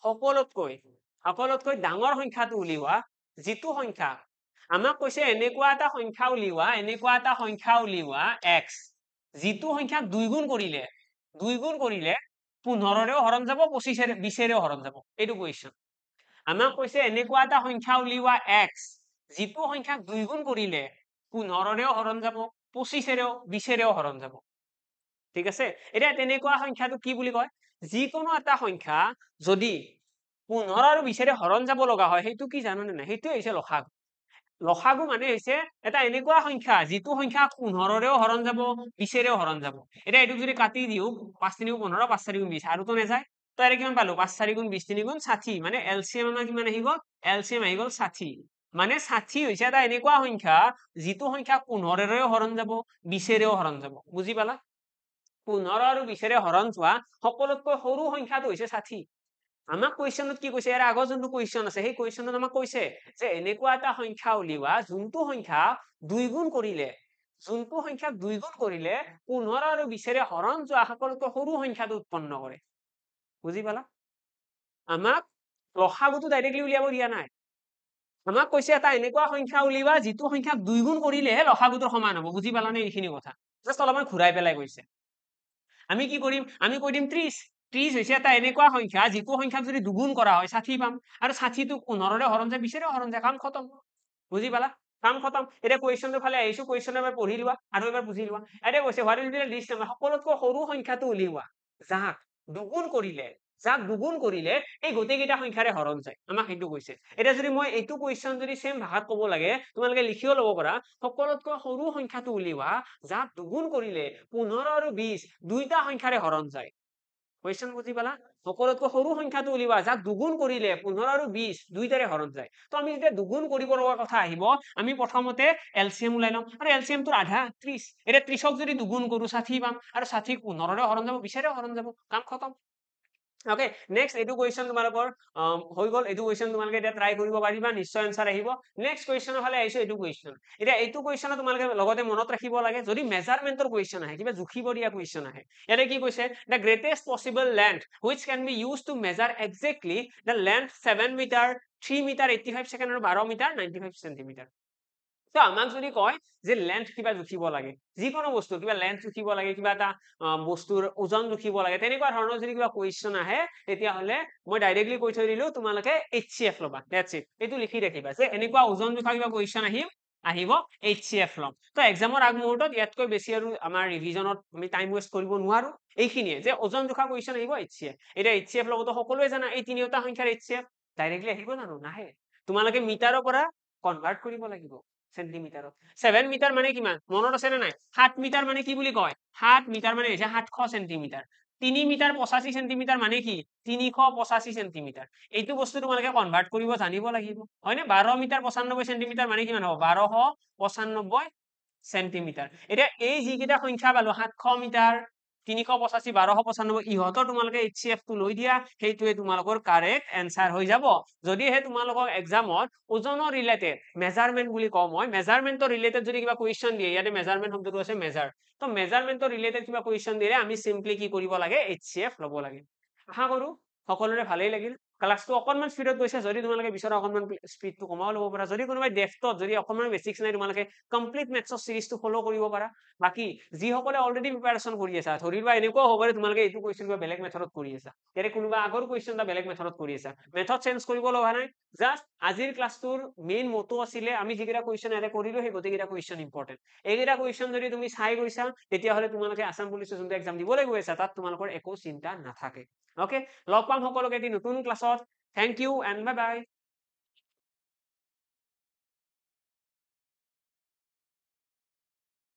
সকলোতকৈ ডাঙৰ সংখ্যাটো উলিওৱা যেটো সংখ্যা আমাক কৈছে এনেকুৱা এটা সংখ্যা উলিওৱা x যেটো সংখ্যা 2 গুণ কৰিলে 15 ৰেও হৰণ যাব 20 ৰেও হৰণ যাব এইটো কোৱেশ্চন আমাক কৈছে এনেকুৱা এটা সংখ্যা উলিওৱা x যেটো সংখ্যা 2 গুণ কৰিলে 15 ৰেও হৰণ যাব 25 ৰেও 20 ৰেও হৰণ যাব ঠিক আছে এটা তেনেকুৱা সংখ্যাটো কি বুলি কয় যিকোনো এটা সংখ্যা যদি 15 আৰু 20 ৰে হৰণ যাব লগা হয় সেইটো কি জানো না সেইটো হৈছে লসাগু লসাগু মানে হৈছে এটা এনেকুৱা সংখ্যা যেটো সংখ্যা 15 ৰেও হৰণ যাব 20 ৰেও হৰণ যাব এটা এটো যদি কাটি দিও 5 3 15 5 4 20 আৰু তো নেযায় তো এৰে কিমান পালো 5 4 গুণ 20 3 গুণ 60 মানে এলসিএম আমাৰ কিমান আহি গল এলসিএম আহি গল 60 মানে 60 হৈছে এটা এনেকুৱা সংখ্যা যেটো সংখ্যা 15 ৰেও হৰণ যাব 20 ৰেও হৰণ যাব বুজি পালা 15 আৰু 20 ৰে হৰণ যোৱা সকলোতকৈ সৰু সংখ্যাটো হৈছে 60 আমাক কোৱেশ্চনত কি কৈছে এৰ আগৰ যোনটো কোৱেশ্চন আছে সেই কোৱেশ্চনত আমাক কৈছে যে এনেকুৱা এটা সংখ্যা উলিওৱা যোনটো সংখ্যা 2 গুণ কৰিলে 15 আৰু 20 ৰে হৰণ যোৱা সকলোতকৈ সৰু সংখ্যাটো উৎপন্ন কৰে বুজি পালা আমাক লসাগুটো ডাইৰেক্টলি উলিয়াব দিয়া নাই আমাক কৈছে এটা এনেকুৱা সংখ্যা উলিওৱা যেটো সংখ্যা 2 গুণ কৰিলেহে লসাগুটোৰ সমান হ'ব বুজি পালানে এইখিনি কথা জাষ্ট অলপমান ঘূৰাই পেলাই কৈছে আমি কি কৰিম আমি কৈ দিম 30 30 হৈছে এটা এনেকুৱা সংখ্যা যিটো সংখ্যাক যদি দুগুণ কৰা হয় 60 পাম আৰু 60 টো 15ৰে হৰণ যায় 20ৰে হৰণ যায় কাম খতম বুজি পালা কাম খতম এতিয়া কুৱেশ্যনটোৰ ফালে আহিছো কুৱেশ্যন এবাৰ পঢ়ি লোৱা আৰু এবাৰ বুজি লোৱা এতিয়া কৈছে what is the least number সকলোতকৈ সৰু সংখ্যাটো উলিওৱা যাক দুগুণ কৰিলে এই গোটেইকেইটা সংখ্যাৰে হৰণ যায় আমাক সেইটো কৈছে এতিয়া যদি মই এইটো কুৱেশ্যন যদি সেম ভাষাত ক'ব লাগে তোমালোকে লিখিও ল'ব পাৰা সকলোতকৈ সৰু সংখ্যাটো উলিওৱা যাক দুগুণ কৰিলে 15 আৰু 20 দুইটা সংখ্যাৰে হৰণ যায় কুৱেশ্যন বুজি পালা সকলোতকৈ সৰু সংখ্যাটো উলিওৱা যাক দুগুণ কৰিলে 15 আৰু 20 দুইটাৰে হৰণ যায় তো আমি যেতিয়া দুগুণ কৰিব লগা কথা আহিব আমি প্ৰথমতে এলচিএম ওলাই লম আৰু এলচিএম টোৰ আধা 30 এতিয়া 30ক যদি দুগুণ কৰো 60 পাম আৰু 60ক 15ৰে হৰণ যাব 20ৰে হৰণ যাব কাম খতম ওকে নেক্সট এইটো কুৱেশ্যন তোমালোকৰ হৈ গল এইটো কুৱেশ্যন তোমালোকে এটা ট্ৰাই কৰিব পাৰিবা নিশ্চয় আনসাৰ আহিব নেক্সট কুৱেশ্যনৰ ফালে আহিছো এইটো কুৱেশ্যন এতিয়া এইটো কুৱেশ্যন তোমালোকে লগতে মনত ৰাখিব লাগে যদি মেজাৰমেন্টৰ কুৱেশ্যন আহে কিবা জুখিব দিয়া কুৱেশ্যন আহে ইয়াতে কি কৈছে the greatest possible length which can be used to measure exactly the length 7 metre 3 metre 85 second আৰু 12 মিটাৰ 95 সেন্টিমিটাৰ তো আমাক যদি কয় যে লেন্থ কিবা জুখিব লাগে যিকোনো বস্তু কিবা লেন্থ জুখিব লাগে কিবা এটা বস্তুৰ ওজন জুখিব লাগে তেনেকুৱা ধৰণৰ যদি কিবা কুৱেশ্যন আহে তেতিয়াহ'লে মই ডাইৰেক্টলি কৈ থৈ দিলো তোমালোকে HCF ল'বা দ্যাটছ ইট এইটো লিখি ৰাখিবা যে এনেকুৱা ওজন জোখা কিবা কুৱেশ্যন আহিব HCF ল'ম তো এক্সামৰ আগমুহূৰ্তত ইয়াতকৈ বেছি আৰু আমাৰ ৰিভিজনত আমি টাইম ৱেষ্ট কৰিব নোৱাৰো এইখিনিয়ে যে ওজন জোখা কুৱেশ্যন আহিব HCF এতিয়া HCF ল'বতো সকলোৱে জানা এই তিনিওটা সংখ্যাৰ HCF ডাইৰেক্টলি আহিব জানো নাহে তোমালোকে মিটাৰৰ পৰা কনভাৰ্ট কৰিব লাগিব সেন্টিমিটাৰত 7 মিটাৰ মানে কিমান মনত আছে নে নাই 7 মিটাৰ মানে কি বুলি কয় 7 মিটাৰ মানে হৈছে 700 সেন্টিমিটাৰ 3 মিটাৰ 85 সেন্টিমিটাৰ মানে কি 385 সেন্টিমিটাৰ এইটো বস্তু তোমালোকে কনভাৰ্ট কৰিব জানিব লাগিব হয়নে 12 মিটাৰ 95 সেন্টিমিটাৰ মানে কিমান হ'ব 1295 সেন্টিমিটাৰ এতিয়া এই যিকেইটা সংখ্যা পালো 700 মিটাৰ 385 1295 ইহঁতৰ তোমালোকে HCF টো লৈ দিয়া সেইটোৱে তোমালোকৰ কাৰেক্ট এনসাৰ হৈ যাব যদিহে তোমালোকক এক্সামত ওজনৰ ৰিলেটেড মেজাৰমেন্ট বুলি কওঁ মই মেজাৰমেন্টৰ ৰিলেটেড যদি কিবা কুৱেশ্যন দিয়ে ইয়াতে মেজাৰমেন্ট শব্দটো আছে মেজাৰ তো মেজাৰমেন্টৰ ৰিলেটেড কিবা কুৱেশ্যন দিলে আমি সিম্পলি কি কৰিব লাগে HCF ল'ব লাগে আশা কৰো সকলোৰে ভালেই লাগিল ক্লাসটো অকনমান স্পিডত গৈছে যদি তোমালোকে বিচৰা অকনমান স্পিডটো কমাও ল'ব পাৰা যদি কোনোবাই ডেফটত যদি অকনমান বেসিক্স নাই তোমালোকে কমপ্লিট মেথছৰ সিৰিজটো ফলো কৰিব পাৰা বাকি যিসকলে অলৰেডি প্ৰিপাৰেচন কৰি আছা ধৰি লোৱা এনেকুৱা হ'ব পাৰে তোমালোকে এইটো কুৱেশ্যন কিবা বেলেগ মেথডত কৰি আছা ইয়াৰে কোনোবা আগৰ কুৱেশ্যন এটা বেলেগ মেথডত কৰি আছা মেথড চেঞ্জ কৰিব লগা নাই জাস্ট আজিৰ ক্লাসটোৰ মেইন মটো আছিলে আমি যিকেইটা কুৱেশ্যন ইয়াতে কৰিলো সেই গোটেইকেইটা কুৱেশ্যন ইম্পৰ্টেন্ট এইকেইটা কুৱেশ্যন যদি তুমি চাই গৈছা তেতিয়াহ'লে তোমালোকে আসাম পুলিচৰ যোনটো এক্সাম দিবলৈ গৈ আছা তাত তোমালোকৰ একো চিন্তা নাথাকে ওকে লগ পাম সকলোকে এটি নতুন ক্লাছত thank you and bye by